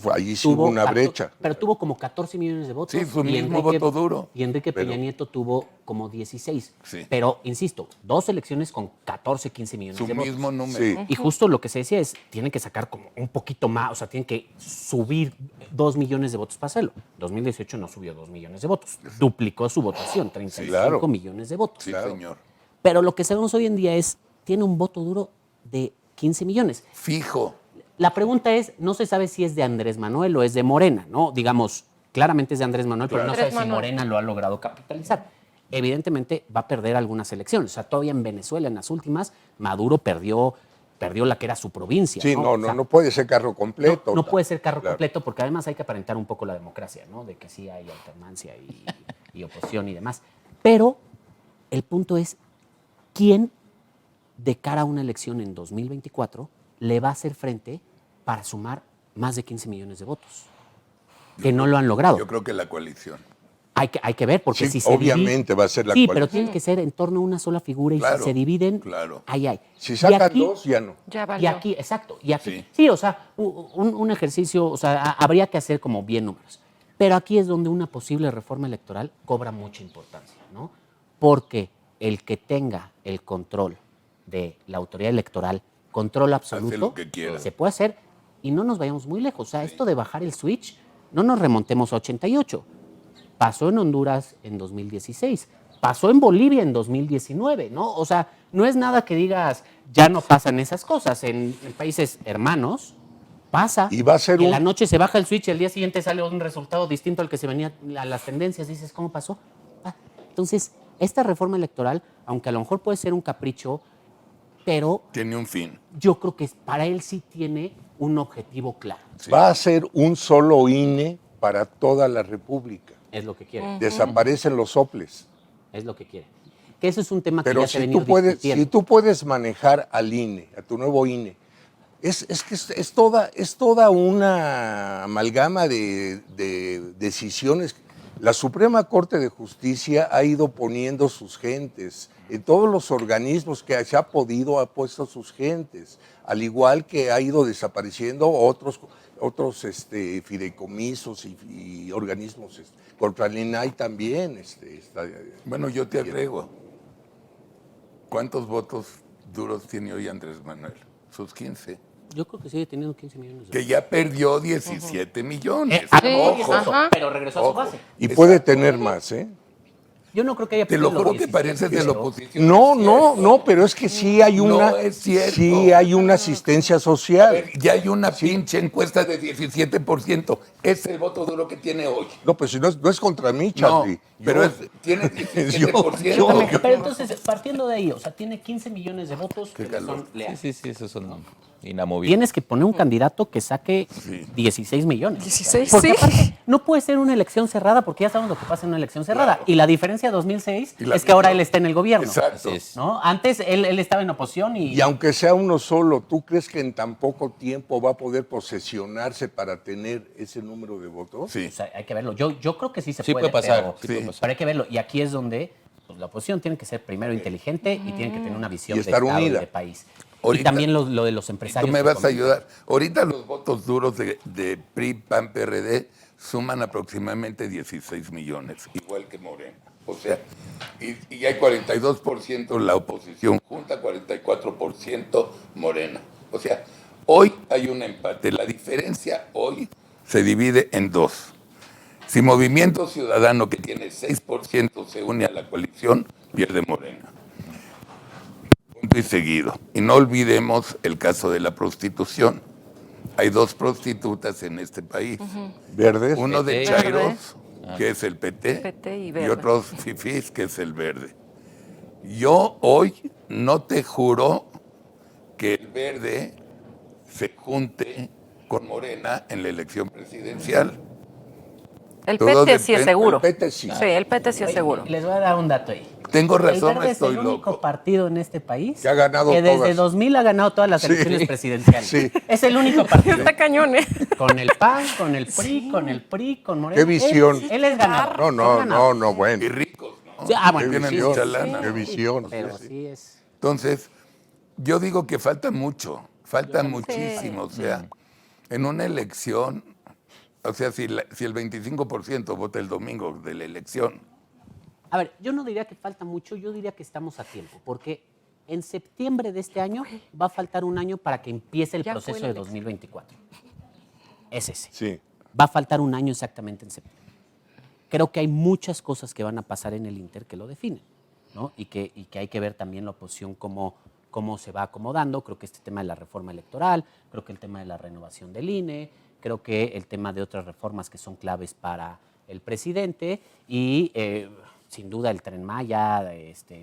hubo una brecha. Pero tuvo como 14 millones de votos. Sí, su mismo voto duro. Y Enrique Peña Nieto tuvo como 16. Sí. Pero, insisto, 2 elecciones con 14, 15 millones Su de votos. mismo número. Sí. Y justo lo que se decía es, tienen que sacar como un poquito más, o sea, tienen que subir 2 millones de votos para hacerlo. 2018 no subió 2 millones de votos, duplicó su votación, 35 claro. millones de votos. Sí, Claro. señor. Pero lo que sabemos hoy en día es, tiene un voto duro de 15 millones. Fijo. La pregunta es, no se sabe si es de Andrés Manuel o es de Morena, ¿no? Digamos, claramente es de Andrés Manuel, pero no Andrés sabe si Manuel. Morena lo ha logrado capitalizar. evidentemente va a perder algunas elecciones. O sea, todavía en Venezuela, en las últimas, Maduro perdió la que era su provincia. Sí, O sea, no puede ser carro completo. no puede ser carro Claro. completo porque además hay que aparentar un poco la democracia, ¿no? De que sí hay alternancia y oposición y demás. Pero el punto es, ¿quién de cara a una elección en 2024 le va a hacer frente para sumar más de 15 millones de votos? Que no lo han logrado. Yo creo que la coalición. Hay que ver, porque Sí, si se obviamente va a ser la Sí, coalición. pero tiene que ser en torno a una sola figura y Claro, si se dividen, claro. ahí hay. Si Y sacan aquí- dos, ya no. Ya Y valió. aquí, exacto, y aquí, Sí. sí, o sea, un ejercicio, o sea, habría que hacer como bien números. Pero aquí es donde una posible reforma electoral cobra mucha importancia, ¿no? Porque el que tenga el control de la autoridad electoral, control absoluto, lo que quiera. se puede hacer y no nos vayamos muy lejos. O sea, esto de bajar el switch, no nos remontemos a 88. Pasó en Honduras en 2016, pasó en Bolivia en 2019, ¿no? O sea, no es nada que digas, ya no pasan esas cosas. En países hermanos pasa. Y va a ser que en un- la noche se baja el switch y el día siguiente sale un resultado distinto al que se venía a las tendencias. Dices, ¿cómo pasó? Entonces, esta reforma electoral, aunque a lo mejor puede ser un capricho, pero Tiene un fin. yo creo que para él sí tiene un objetivo claro. Sí. Va a ser un solo INE para toda la República. Es lo que quiere. Desaparecen los soples. Es lo que quiere. Que eso es un tema que Pero ya se ha si venido discutiendo. si tú puedes manejar al INE, a tu nuevo INE, es toda una amalgama de decisiones. La Suprema Corte de Justicia ha ido poniendo sus gentes. En todos los organismos que se ha podido, ha puesto sus gentes. Al igual que ha ido desapareciendo otros fideicomisos y organismos. Contra el INAI también. Bueno, yo te agrego. ¿Cuántos votos duros tiene hoy Andrés Manuel? Sus 15. Yo creo que sigue teniendo 15 millones de Que ya perdió 17 millones. Ojo, ajá. pero regresó a su base. Y puede tener más, ¿eh? Yo no creo que haya Te lo perdido juro los que 17, pareces de la pero- oposición. No, pero es que sí hay No es cierto. sí hay una asistencia A social. ver, ya hay una pinche encuesta de 17%. Es el voto duro que tiene hoy. No, pues si no es contra mí, No, Charlie. pero Yo- tiene 17%. yo- Pero entonces, partiendo de ahí, o sea, tiene 15 millones de votos que le calor. son leales. Sí, esos son inamovibles. Tienes que poner un candidato que saque 16 millones. 16, Porque sí. aparte, no puede ser una elección cerrada porque ya sabemos lo que pasa en una elección cerrada. Claro. Y la diferencia de 2006 Y la es que ahora victoria. él está en el gobierno. Exacto. Así es. ¿No? Antes él estaba en oposición Y aunque sea uno solo, ¿tú crees que en tan poco tiempo va a poder posesionarse para tener ese número de votos? Sí. O sea, hay que verlo. Yo creo que sí se Sí puede, puede pasar, pero, sí puede pasar. pero hay que verlo. Y aquí es donde pues, la oposición tiene que ser primero inteligente y tiene que tener una visión Y de estar Estado y unida. de país. Ahorita- y también lo de los Tú empresarios. me que vas a comentas. ayudar. Ahorita los votos duros de PRI, PAN, PRD suman aproximadamente 16 millones, igual que Morena. O sea, y hay 42% la oposición junta, 44% Morena. O sea, hoy hay un empate. La diferencia hoy se divide en dos. Si Movimiento Ciudadano, que tiene 6%, se une a la coalición, pierde Morena. Punto y seguido. Y no olvidemos el caso de la prostitución. Hay dos prostitutas en este país. ¿Verdes? Uno de PT. Chairos, que es el PT, PT y y verde. otros fifís, que es el verde. Yo hoy no te juro que el verde se junte con Morena en la elección presidencial. El Todo PT sí es depende- seguro. el PT sí. Sí, el PT sí es seguro. Les voy a dar un dato ahí. Tengo razón, el Verde estoy es el único loco. partido en este país Que ha ganado que desde todas. 2000 ha ganado todas las Sí. elecciones presidenciales. Sí. Es el único partido. Está cañón, ¿eh? Con el PAN, con el PRI, con el PRI, con Morena. Qué visión. Él es ganador. No, es ganador. no, bueno. Y ricos, ¿no? Sí, ah, bueno, Qué tienen visión, mucha lana. qué visión. Pero sí es. Entonces, yo digo que falta mucho, falta muchísimo. O sea, en una elección, o sea, si el 25% vota el domingo de la elección, A ver, yo no diría que falta mucho, yo diría que estamos a tiempo, porque en septiembre de este año va a faltar un año para que empiece el Ya fue proceso la de elección. 2024. Es ese. Sí. Va a faltar un año exactamente en septiembre. Creo que hay muchas cosas que van a pasar en el Inter que lo definen, ¿no? Y que hay que ver también la oposición cómo se va acomodando. Creo que este tema de la reforma electoral, creo que el tema de la renovación del INE, creo que el tema de otras reformas que son claves para el presidente y sin duda el Tren Maya,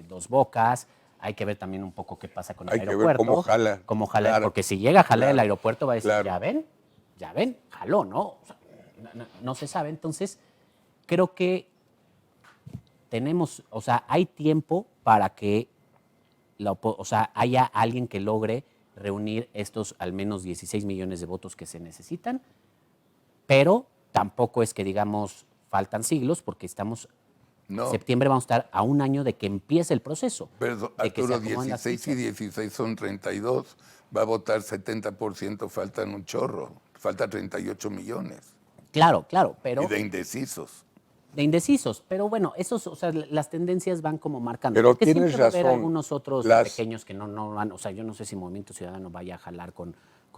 Dos Bocas. Hay que ver también un poco qué pasa con el Hay que ver aeropuerto. cómo jala. Claro. Porque si llega a jalar el aeropuerto va a decir, ya ven, jaló, ¿no? O sea, no se sabe. Entonces, creo que hay tiempo para que haya alguien que logre reunir estos al menos 16 millones de votos que se necesitan, pero tampoco es que digamos faltan siglos porque septiembre vamos a estar a un año de que empiece el proceso. Pero Arturo, 16 y 16 son 32, va a votar 70%, faltan un chorro, falta 38 millones. Claro, pero... Y de indecisos. Pero bueno, las tendencias van como marcando. Pero porque tienes siempre va a haber razón. algunos otros pequeños que no van, yo no sé si Movimiento Ciudadano vaya a jalar con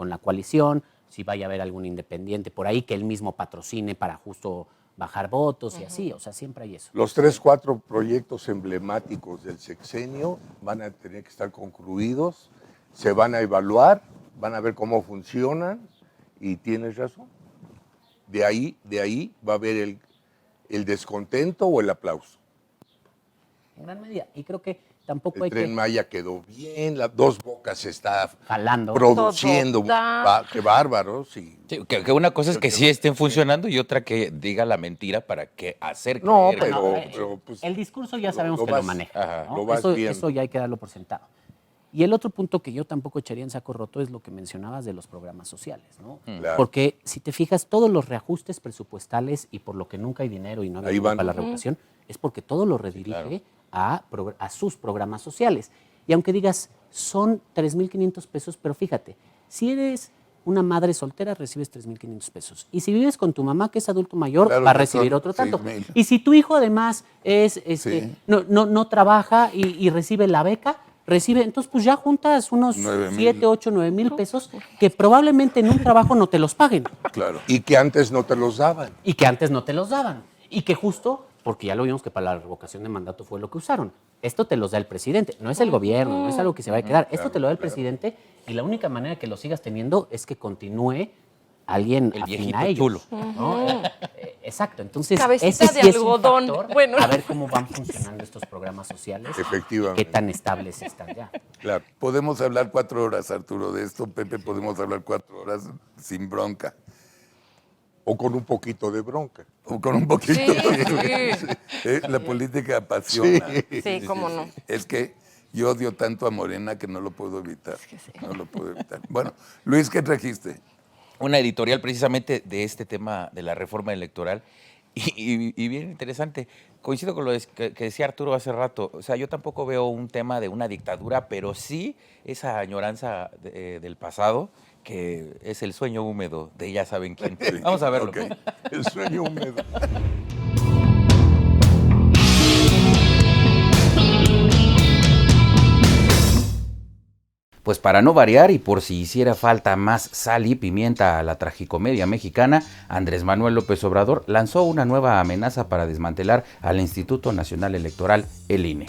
la coalición, si vaya a haber algún independiente por ahí que él mismo patrocine para justo bajar votos y así, siempre hay eso. Los 3, 4 proyectos emblemáticos del sexenio van a tener que estar concluidos, se van a evaluar, van a ver cómo funcionan y tienes razón. De ahí va a haber el descontento o el aplauso. En gran medida. Y creo que tampoco el Tren Maya quedó bien, Dos Bocas está jalando, produciendo, qué bárbaro. Sí. Sí, que una cosa es que sí estén funcionando y otra que diga la mentira para que hacer No, creer. pero pues, el discurso ya sabemos que lo maneja. Ajá, ¿no? Eso ya hay que darlo por sentado. Y el otro punto que yo tampoco echaría en saco roto es lo que mencionabas de los programas sociales, ¿no? Claro. Porque si te fijas, todos los reajustes presupuestales y por lo que nunca hay dinero y no hay dinero para la revocación, es porque todo lo redirige a sus programas sociales. Y aunque digas, son 3,500 pesos, pero fíjate, si eres una madre soltera, recibes 3,500 pesos. Y si vives con tu mamá, que es adulto mayor, va a recibir otro tanto. 6,000. Y si tu hijo además no trabaja y recibe la beca, entonces pues ya juntas unos 7, 8, 9 mil pesos que probablemente en un trabajo no te los paguen. Claro. Y que antes no te los daban. Y que justo, porque ya lo vimos que para la revocación de mandato fue lo que usaron. Esto te los da el presidente, no es el gobierno, no es algo que se vaya a quedar. Esto te lo da el presidente y la única manera que lo sigas teniendo es que continúe alguien el afín viejito a ellos. chulo. ¿No? Exacto, entonces Cabecita ese de sí es un algodón. factor, Bueno. a ver cómo van funcionando estos programas sociales. Efectivamente. Y qué tan estables están ya. Claro. Podemos hablar 4 horas, Arturo, de esto. Pepe, podemos hablar 4 horas sin bronca. O con un poquito de bronca. O con un poquito. Sí. La política apasiona. Sí, cómo no. Es que yo odio tanto a Morena que no lo puedo evitar. No lo puedo evitar. Bueno, Luis, ¿qué trajiste? Una editorial precisamente de este tema de la reforma electoral y bien interesante. Coincido con lo que decía Arturo hace rato. O sea, yo tampoco veo un tema de una dictadura, pero sí esa añoranza del pasado, que es el sueño húmedo de ya saben quién. Vamos a verlo. Okay. El sueño húmedo. Pues para no variar y por si hiciera falta más sal y pimienta a la tragicomedia mexicana, Andrés Manuel López Obrador lanzó una nueva amenaza para desmantelar al Instituto Nacional Electoral, el INE.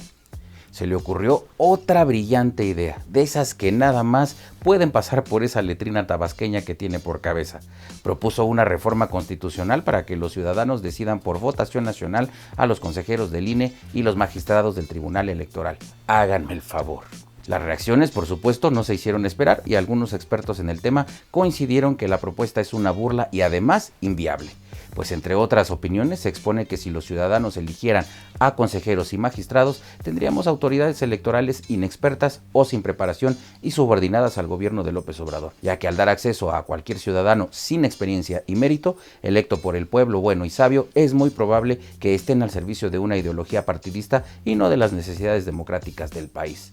Se le ocurrió otra brillante idea, de esas que nada más pueden pasar por esa letrina tabasqueña que tiene por cabeza. Propuso una reforma constitucional para que los ciudadanos decidan por votación nacional a los consejeros del INE y los magistrados del Tribunal Electoral. Háganme el favor. Las reacciones, por supuesto, no se hicieron esperar y algunos expertos en el tema coincidieron que la propuesta es una burla y además inviable. Pues entre otras opiniones se expone que si los ciudadanos eligieran a consejeros y magistrados, tendríamos autoridades electorales inexpertas o sin preparación y subordinadas al gobierno de López Obrador, ya que al dar acceso a cualquier ciudadano sin experiencia y mérito, electo por el pueblo bueno y sabio, es muy probable que estén al servicio de una ideología partidista y no de las necesidades democráticas del país.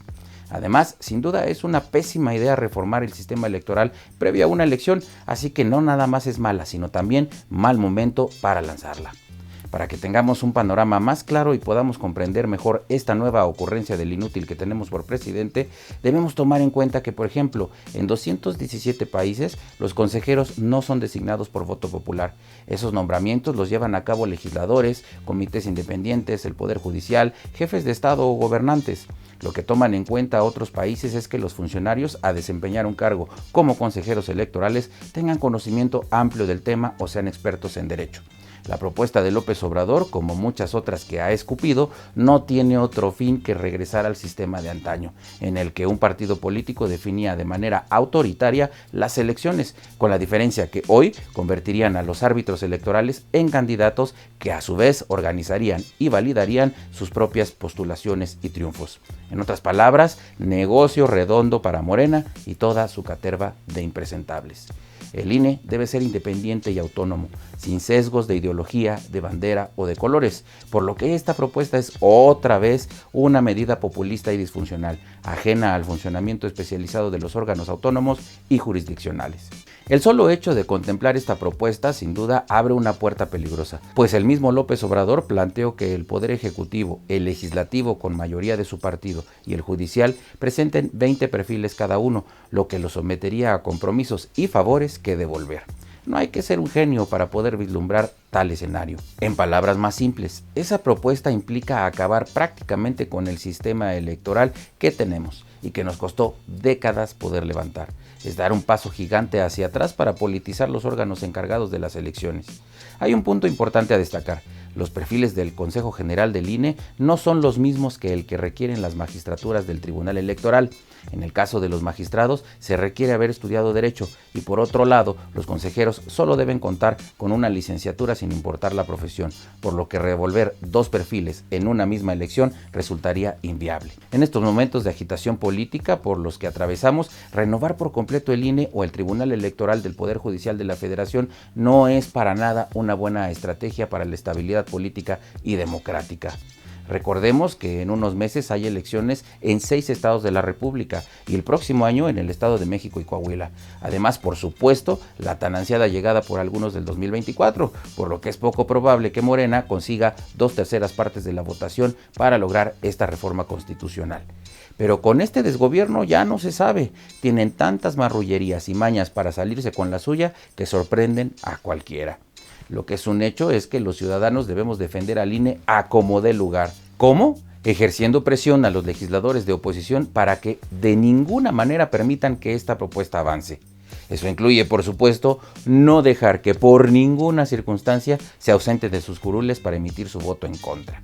Además, sin duda es una pésima idea reformar el sistema electoral previo a una elección, así que no nada más es mala, sino también mal momento para lanzarla. Para que tengamos un panorama más claro y podamos comprender mejor esta nueva ocurrencia del inútil que tenemos por presidente, debemos tomar en cuenta que, por ejemplo, en 217 países los consejeros no son designados por voto popular. Esos nombramientos los llevan a cabo legisladores, comités independientes, el Poder Judicial, jefes de Estado o gobernantes. Lo que toman en cuenta otros países es que los funcionarios a desempeñar un cargo como consejeros electorales tengan conocimiento amplio del tema o sean expertos en derecho. La propuesta de López López Obrador, como muchas otras que ha escupido, no tiene otro fin que regresar al sistema de antaño, en el que un partido político definía de manera autoritaria las elecciones, con la diferencia que hoy convertirían a los árbitros electorales en candidatos que a su vez organizarían y validarían sus propias postulaciones y triunfos. En otras palabras, negocio redondo para Morena y toda su caterva de impresentables. El INE debe ser independiente y autónomo, sin sesgos de ideología, de bandera o de colores, por lo que esta propuesta es otra vez una medida populista y disfuncional, ajena al funcionamiento especializado de los órganos autónomos y jurisdiccionales. El solo hecho de contemplar esta propuesta sin duda abre una puerta peligrosa, pues el mismo López Obrador planteó que el Poder Ejecutivo, el Legislativo con mayoría de su partido y el Judicial presenten 20 perfiles cada uno, lo que los sometería a compromisos y favores que devolver. No hay que ser un genio para poder vislumbrar tal escenario. En palabras más simples, esa propuesta implica acabar prácticamente con el sistema electoral que tenemos y que nos costó décadas poder levantar. Es dar un paso gigante hacia atrás para politizar los órganos encargados de las elecciones. Hay un punto importante a destacar. Los perfiles del Consejo General del INE no son los mismos que el que requieren las magistraturas del Tribunal Electoral. En el caso de los magistrados, se requiere haber estudiado Derecho y por otro lado, los consejeros solo deben contar con una licenciatura sin importar la profesión, por lo que revolver dos perfiles en una misma elección resultaría inviable. En estos momentos de agitación política por los que atravesamos, renovar por completo el INE o el Tribunal Electoral del Poder Judicial de la Federación no es para nada una buena estrategia para la estabilidad política y democrática. Recordemos que en unos meses hay elecciones en 6 estados de la República y el próximo año en el Estado de México y Coahuila. Además, por supuesto, la tan ansiada llegada por algunos del 2024, por lo que es poco probable que Morena consiga 2/3 partes de la votación para lograr esta reforma constitucional. Pero con este desgobierno ya no se sabe. Tienen tantas marrullerías y mañas para salirse con la suya que sorprenden a cualquiera. Lo que es un hecho es que los ciudadanos debemos defender al INE a como dé lugar. ¿Cómo? Ejerciendo presión a los legisladores de oposición para que de ninguna manera permitan que esta propuesta avance. Eso incluye, por supuesto, no dejar que por ninguna circunstancia se ausente de sus curules para emitir su voto en contra.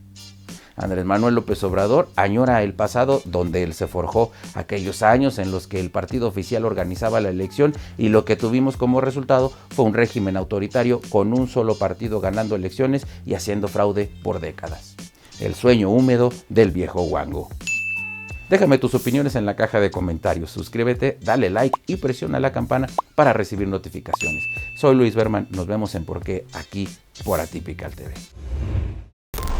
Andrés Manuel López Obrador añora el pasado donde él se forjó, aquellos años en los que el partido oficial organizaba la elección y lo que tuvimos como resultado fue un régimen autoritario con un solo partido ganando elecciones y haciendo fraude por décadas. El sueño húmedo del viejo guango. Déjame tus opiniones en la caja de comentarios, suscríbete, dale like y presiona la campana para recibir notificaciones. Soy Luis Berman, nos vemos en Por qué aquí por Atypical TV.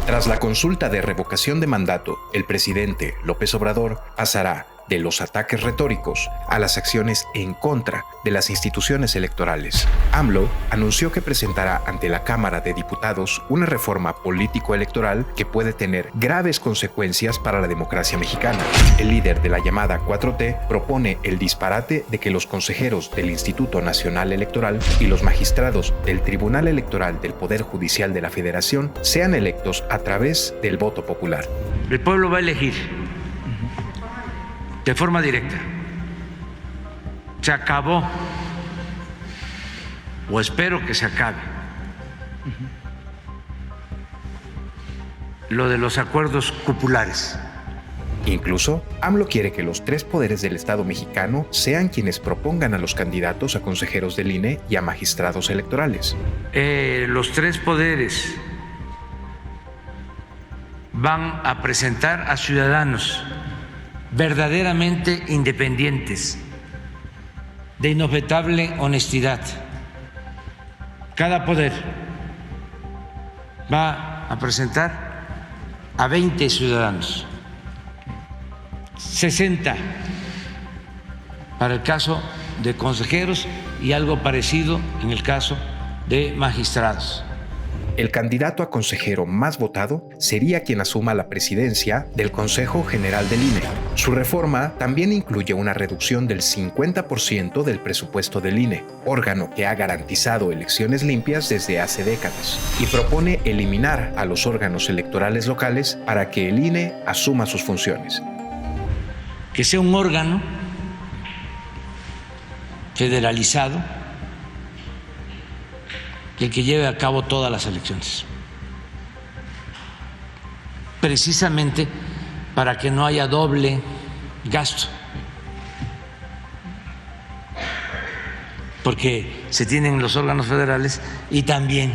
Tras la consulta de revocación de mandato, el presidente López Obrador pasará de los ataques retóricos a las acciones en contra de las instituciones electorales. AMLO anunció que presentará ante la Cámara de Diputados una reforma político-electoral que puede tener graves consecuencias para la democracia mexicana. El líder de la llamada 4T propone el disparate de que los consejeros del Instituto Nacional Electoral y los magistrados del Tribunal Electoral del Poder Judicial de la Federación sean electos a través del voto popular. El pueblo va a elegir de forma directa. Se acabó, o espero que se acabe, lo de los acuerdos cupulares. Incluso, AMLO quiere que los 3 poderes del Estado mexicano sean quienes propongan a los candidatos a consejeros del INE y a magistrados electorales. Los 3 poderes van a presentar a ciudadanos verdaderamente independientes, de inobjetable honestidad. Cada poder va a presentar a 20 ciudadanos, 60 para el caso de consejeros y algo parecido en el caso de magistrados. El candidato a consejero más votado sería quien asuma la presidencia del Consejo General del INE. Su reforma también incluye una reducción del 50% del presupuesto del INE, órgano que ha garantizado elecciones limpias desde hace décadas, y propone eliminar a los órganos electorales locales para que el INE asuma sus funciones. Que sea un órgano federalizado el que lleve a cabo todas las elecciones. precisamente para que no haya doble gasto, porque se tienen los órganos federales y también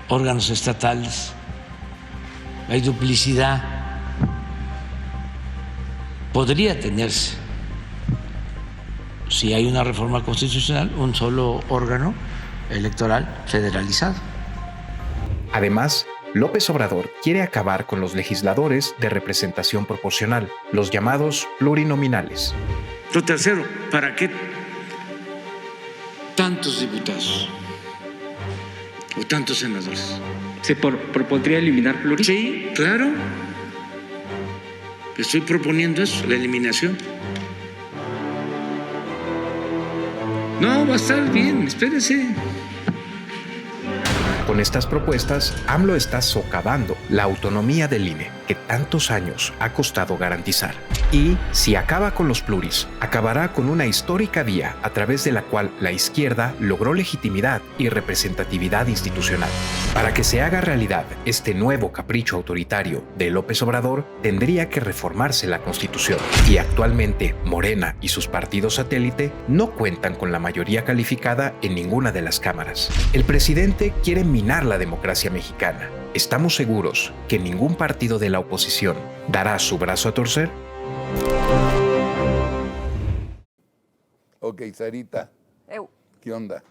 órganos estatales, hay duplicidad. Podría tenerse, si hay una reforma constitucional, un solo órgano electoral federalizado. Además, López Obrador quiere acabar con los legisladores de representación proporcional, los llamados plurinominales. Lo tercero, ¿para qué tantos diputados o tantos senadores? ¿Se propondría eliminar pluris? Sí, claro. Estoy proponiendo eso, la eliminación. No, va a estar bien, espérese. Con estas propuestas, AMLO está socavando la autonomía del INE, que tantos años ha costado garantizar. Y, si acaba con los pluris, acabará con una histórica vía a través de la cual la izquierda logró legitimidad y representatividad institucional. Para que se haga realidad este nuevo capricho autoritario de López Obrador, tendría que reformarse la Constitución. Y actualmente, Morena y sus partidos satélite no cuentan con la mayoría calificada en ninguna de las cámaras. El presidente quiere minar la democracia mexicana. ¿Estamos seguros que ningún partido de la oposición dará su brazo a torcer? Ok, Sarita, Eu. ¿qué onda?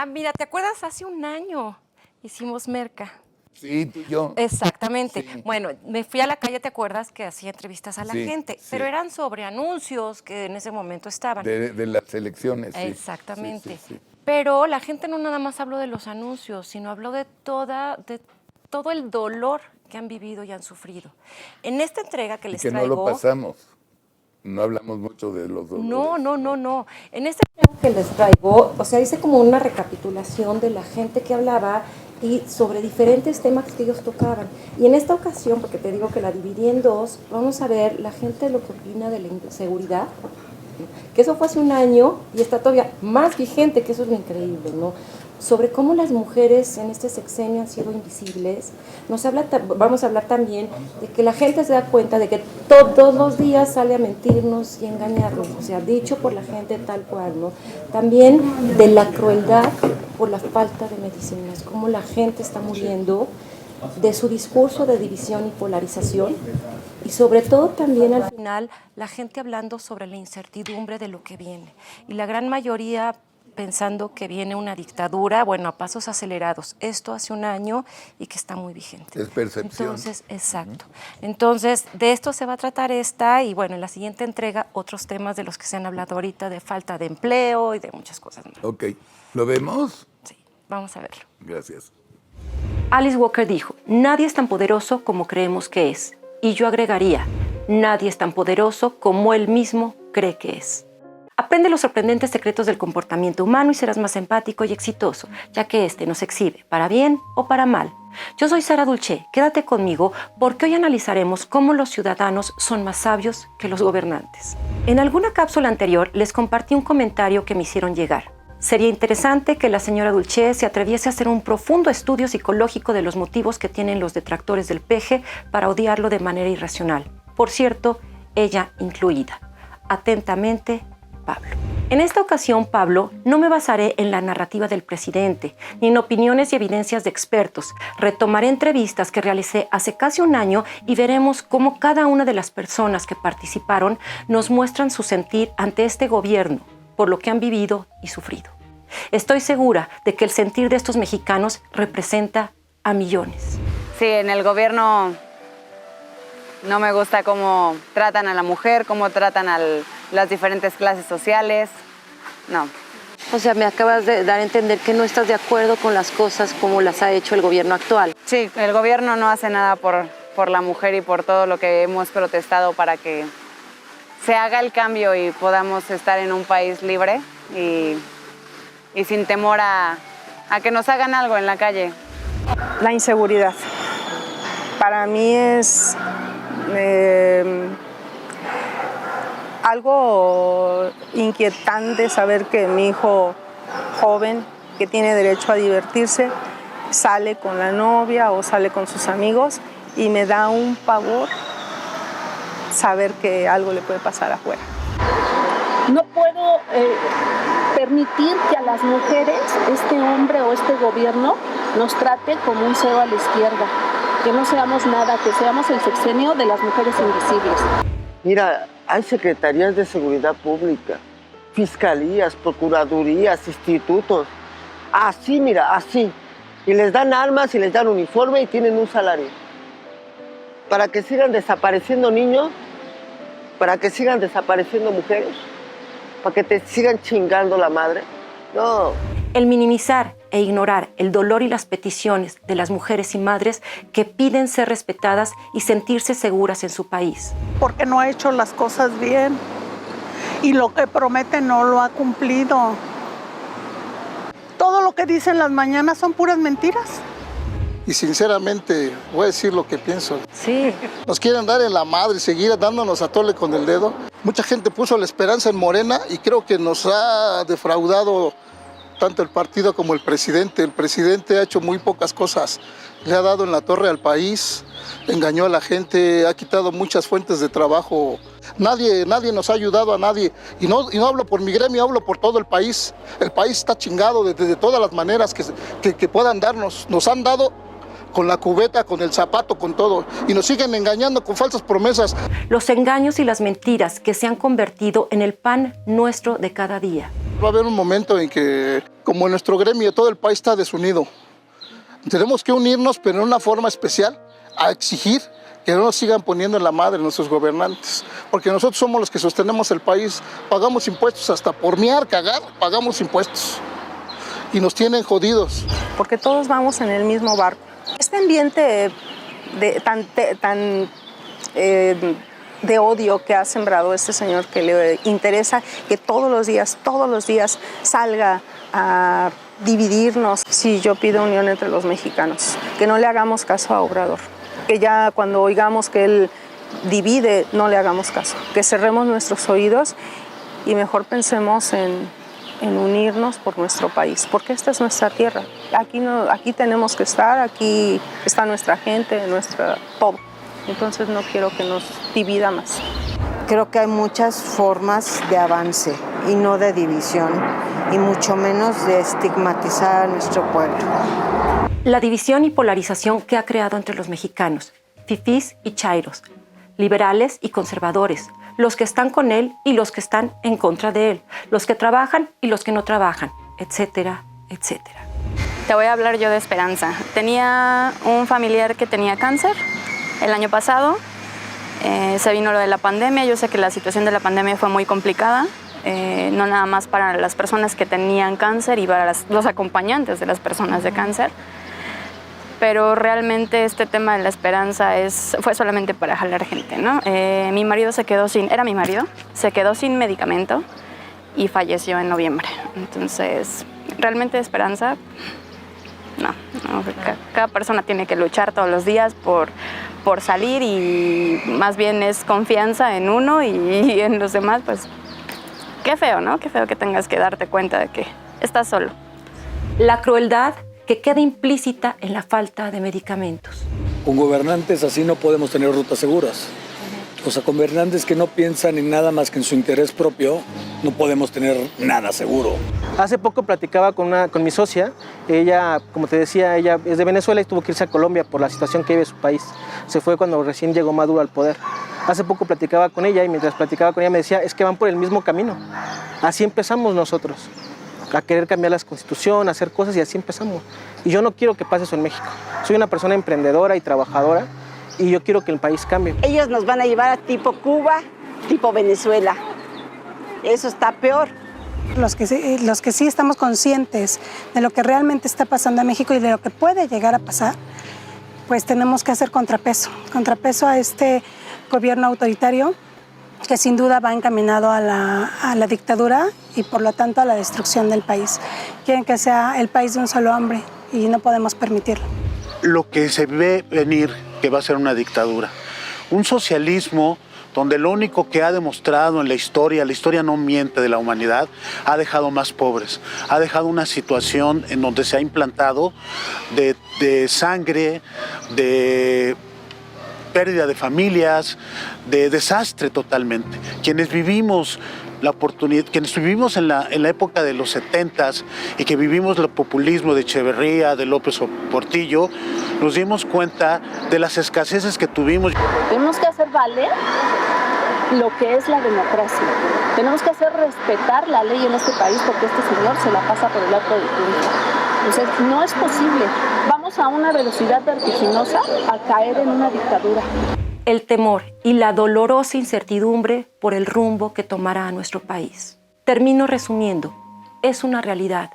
Mira, ¿te acuerdas? Hace un año hicimos Merca. Sí, tú y yo. Exactamente. Sí. Bueno, me fui a la calle, ¿te acuerdas? Que hacía entrevistas a la Sí, gente, sí. pero eran sobre anuncios que en ese momento estaban. De las elecciones, sí. Exactamente. Sí, sí, sí. Pero la gente no nada más habló de los anuncios, sino habló de todo el dolor que han vivido y han sufrido. En esta entrega que Y les que traigo... no lo pasamos. No hablamos mucho de los dolores. No. En este tema que les traigo, o sea, hice como una recapitulación de la gente que hablaba y sobre diferentes temas que ellos tocaban. Y en esta ocasión, porque te digo que la dividí en dos, vamos a ver la gente lo que opina de la inseguridad, que eso fue hace un año y está todavía más vigente, que eso es lo increíble, ¿no? Sobre cómo las mujeres en este sexenio han sido invisibles. Vamos a hablar también de que la gente se da cuenta de que todos los días sale a mentirnos y engañarnos, o sea, dicho por la gente tal cual, ¿no? También de la crueldad por la falta de medicinas, cómo la gente está muriendo, de su discurso de división y polarización, y sobre todo también al final la gente hablando sobre la incertidumbre de lo que viene, y la gran mayoría pensando que viene una dictadura, bueno, a pasos acelerados. Esto hace un año y que está muy vigente. Es percepción. Entonces, exacto. Entonces, de esto se va a tratar esta y, bueno, en la siguiente entrega, otros temas de los que se han hablado ahorita, de falta de empleo y de muchas cosas más. Ok, ¿lo vemos? Sí, vamos a verlo. Gracias. Alice Walker dijo, nadie es tan poderoso como creemos que es. Y yo agregaría, nadie es tan poderoso como él mismo cree que es. Aprende los sorprendentes secretos del comportamiento humano y serás más empático y exitoso, ya que este nos exhibe, para bien o para mal. Yo soy Sara Dulce, quédate conmigo porque hoy analizaremos cómo los ciudadanos son más sabios que los gobernantes. En alguna cápsula anterior les compartí un comentario que me hicieron llegar. Sería interesante que la señora Dulce se atreviese a hacer un profundo estudio psicológico de los motivos que tienen los detractores del peje para odiarlo de manera irracional. Por cierto, ella incluida. Atentamente, Pablo. En esta ocasión, Pablo, no me basaré en la narrativa del presidente, ni en opiniones y evidencias de expertos. Retomaré entrevistas que realicé hace casi un año y veremos cómo cada una de las personas que participaron nos muestran su sentir ante este gobierno, por lo que han vivido y sufrido. Estoy segura de que el sentir de estos mexicanos representa a millones. Sí, en el gobierno no me gusta cómo tratan a la mujer, cómo tratan a las diferentes clases sociales. No. O sea, me acabas de dar a entender que no estás de acuerdo con las cosas como las ha hecho el gobierno actual. Sí, el gobierno no hace nada por la mujer y por todo lo que hemos protestado para que se haga el cambio y podamos estar en un país libre y sin temor a que nos hagan algo en la calle. La inseguridad. Para mí es algo inquietante saber que mi hijo joven, que tiene derecho a divertirse, sale con la novia o sale con sus amigos y me da un pavor saber que algo le puede pasar afuera. No puedo permitir que a las mujeres este hombre o este gobierno nos trate como un cero a la izquierda, que no seamos nada, que seamos el sexenio de las mujeres invisibles. Mira, hay secretarías de seguridad pública, fiscalías, procuradurías, institutos, así, mira, así. Y les dan armas y les dan uniforme y tienen un salario. Para que sigan desapareciendo niños, para que sigan desapareciendo mujeres, para que te sigan chingando la madre. No. El minimizar e ignorar el dolor y las peticiones de las mujeres y madres que piden ser respetadas y sentirse seguras en su país. Porque no ha hecho las cosas bien y lo que promete no lo ha cumplido. Todo lo que dice en las mañanas son puras mentiras. Y sinceramente voy a decir lo que pienso. Sí. Nos quieren dar en la madre, seguir dándonos a tole con el dedo. Mucha gente puso la esperanza en Morena y creo que nos ha defraudado tanto el partido como el presidente. El presidente ha hecho muy pocas cosas. Le ha dado en la torre al país, engañó a la gente, ha quitado muchas fuentes de trabajo. Nadie nos ha ayudado a nadie. Y no hablo por mi gremio, hablo por todo el país. El país está chingado de todas las maneras que puedan darnos. Nos han dado con la cubeta, con el zapato, con todo. Y nos siguen engañando con falsas promesas. Los engaños y las mentiras que se han convertido en el pan nuestro de cada día. Va a haber un momento en que, como en nuestro gremio, todo el país está desunido. Tenemos que unirnos, pero en una forma especial, a exigir que no nos sigan poniendo en la madre nuestros gobernantes. Porque nosotros somos los que sostenemos el país. Pagamos impuestos hasta por miar, cagar, pagamos impuestos. Y nos tienen jodidos. Porque todos vamos en el mismo barco. Este ambiente de odio que ha sembrado este señor, que le interesa que todos los días salga a dividirnos. Sí, yo pido unión entre los mexicanos, que no le hagamos caso a Obrador, que ya cuando oigamos que él divide, no le hagamos caso, que cerremos nuestros oídos y mejor pensemos en unirnos por nuestro país, porque esta es nuestra tierra. Aquí tenemos que estar, aquí está nuestra gente, todo. Entonces no quiero que nos divida más. Creo que hay muchas formas de avance y no de división, y mucho menos de estigmatizar a nuestro pueblo. La división y polarización que ha creado entre los mexicanos, fifís y chairos, liberales y conservadores, los que están con él y los que están en contra de él, los que trabajan y los que no trabajan, etcétera, etcétera. Te voy a hablar yo de esperanza. Tenía un familiar que tenía cáncer el año pasado. Se vino lo de la pandemia. Yo sé que la situación de la pandemia fue muy complicada, no nada más para las personas que tenían cáncer y para los acompañantes de las personas de cáncer. Pero realmente este tema de la esperanza fue solamente para jalar gente, ¿no? Mi marido era mi marido, se quedó sin medicamento y falleció en noviembre. Entonces, realmente esperanza, no. Cada persona tiene que luchar todos los días por salir, y más bien es confianza en uno y en los demás. Pues qué feo, ¿no? Qué feo que tengas que darte cuenta de que estás solo. La crueldad que queda implícita en la falta de medicamentos. Con gobernantes así no podemos tener rutas seguras. O sea, con gobernantes que no piensan en nada más que en su interés propio, no podemos tener nada seguro. Hace poco platicaba con mi socia. Ella, como te decía, ella es de Venezuela y tuvo que irse a Colombia por la situación que vive su país. Se fue cuando recién llegó Maduro al poder. Hace poco platicaba con ella y mientras platicaba con ella me decía, es que van por el mismo camino. Así empezamos nosotros, a querer cambiar la constitución, a hacer cosas, y así empezamos. Y yo no quiero que pase eso en México. Soy una persona emprendedora y trabajadora y yo quiero que el país cambie. Ellos nos van a llevar a tipo Cuba, tipo Venezuela. Eso está peor. Los que sí estamos conscientes de lo que realmente está pasando en México y de lo que puede llegar a pasar, pues tenemos que hacer contrapeso a este gobierno autoritario que sin duda va encaminado a la dictadura y por lo tanto a la destrucción del país. Quieren que sea el país de un solo hombre y no podemos permitirlo. Lo que se ve venir, que va a ser una dictadura, un socialismo donde lo único que ha demostrado en la historia no miente de la humanidad, ha dejado más pobres, ha dejado una situación en donde se ha implantado de sangre, de pérdida de familias, de desastre totalmente. Quienes vivimos la oportunidad, quienes vivimos en la época de los 70s y que vivimos el populismo de Echeverría, de López Portillo, nos dimos cuenta de las escaseces que tuvimos. Tenemos que hacer valer lo que es la democracia. Tenemos que hacer respetar la ley en este país porque este señor se la pasa por el arco del triunfo. Entonces, no es posible. Vamos a una velocidad vertiginosa a caer en una dictadura. El temor y la dolorosa incertidumbre por el rumbo que tomará nuestro país. Termino resumiendo, es una realidad.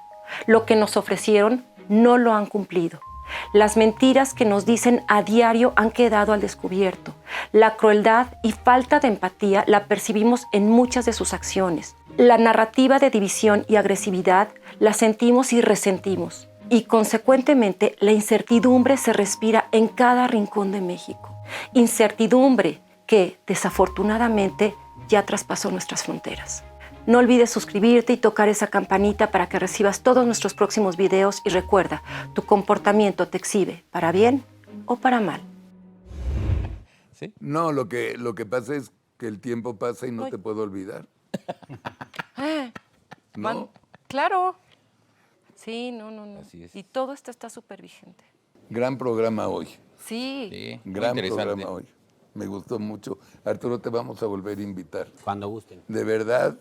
Lo que nos ofrecieron no lo han cumplido. Las mentiras que nos dicen a diario han quedado al descubierto. La crueldad y falta de empatía la percibimos en muchas de sus acciones. La narrativa de división y agresividad la sentimos y resentimos. Y consecuentemente la incertidumbre se respira en cada rincón de México. Incertidumbre que, desafortunadamente, ya traspasó nuestras fronteras. No olvides suscribirte y tocar esa campanita para que recibas todos nuestros próximos videos y recuerda, tu comportamiento te exhibe para bien o para mal. ¿Sí? No, lo que pasa es que el tiempo pasa y no te puedo olvidar. ¿No? Claro. Sí, no. Así es. Y todo esto está súper vigente. Gran programa hoy. Sí. Gran programa hoy. Me gustó mucho. Arturo, te vamos a volver a invitar. Cuando gusten. De verdad,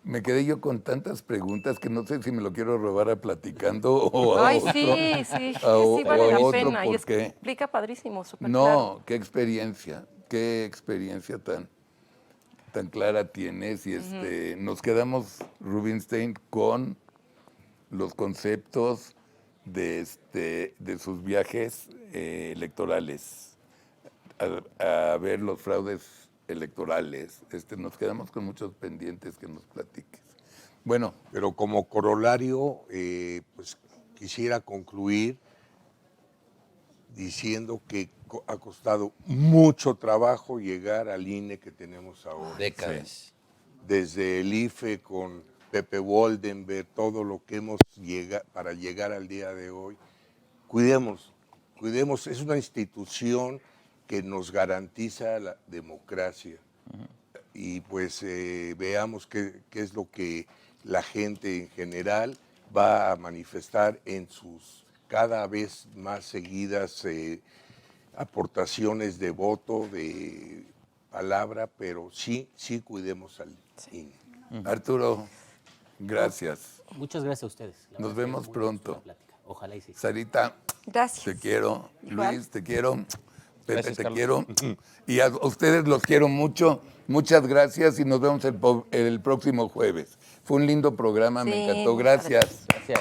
me quedé yo con tantas preguntas que no sé si me lo quiero robar a platicando o a otro. Sí, vale la pena. Y explica padrísimo, súper claro. No, qué experiencia tan clara tienes. Y nos quedamos, Rubinstein, con los conceptos de sus viajes electorales, a ver los fraudes electorales. Nos quedamos con muchos pendientes que nos platiques. Bueno, pero como corolario, pues quisiera concluir diciendo que ha costado mucho trabajo llegar al INE que tenemos ahora. Décadas. Desde el IFE con Pepe Woldenberg, todo lo que hemos llegado para llegar al día de hoy. Cuidemos, es una institución que nos garantiza la democracia. Y pues veamos qué es lo que la gente en general va a manifestar en sus cada vez más seguidas aportaciones de voto, de palabra, pero sí cuidemos al INE. Arturo, gracias. Muchas gracias a ustedes. Nos vemos pronto. Ojalá y sí. Sarita, gracias. Te quiero. Igual. Luis, te quiero. Pepe, Gracias, te Carlos. quiero. Y a ustedes los quiero mucho. Muchas gracias y nos vemos el próximo jueves. Fue un lindo programa, me encantó. Gracias. Gracias.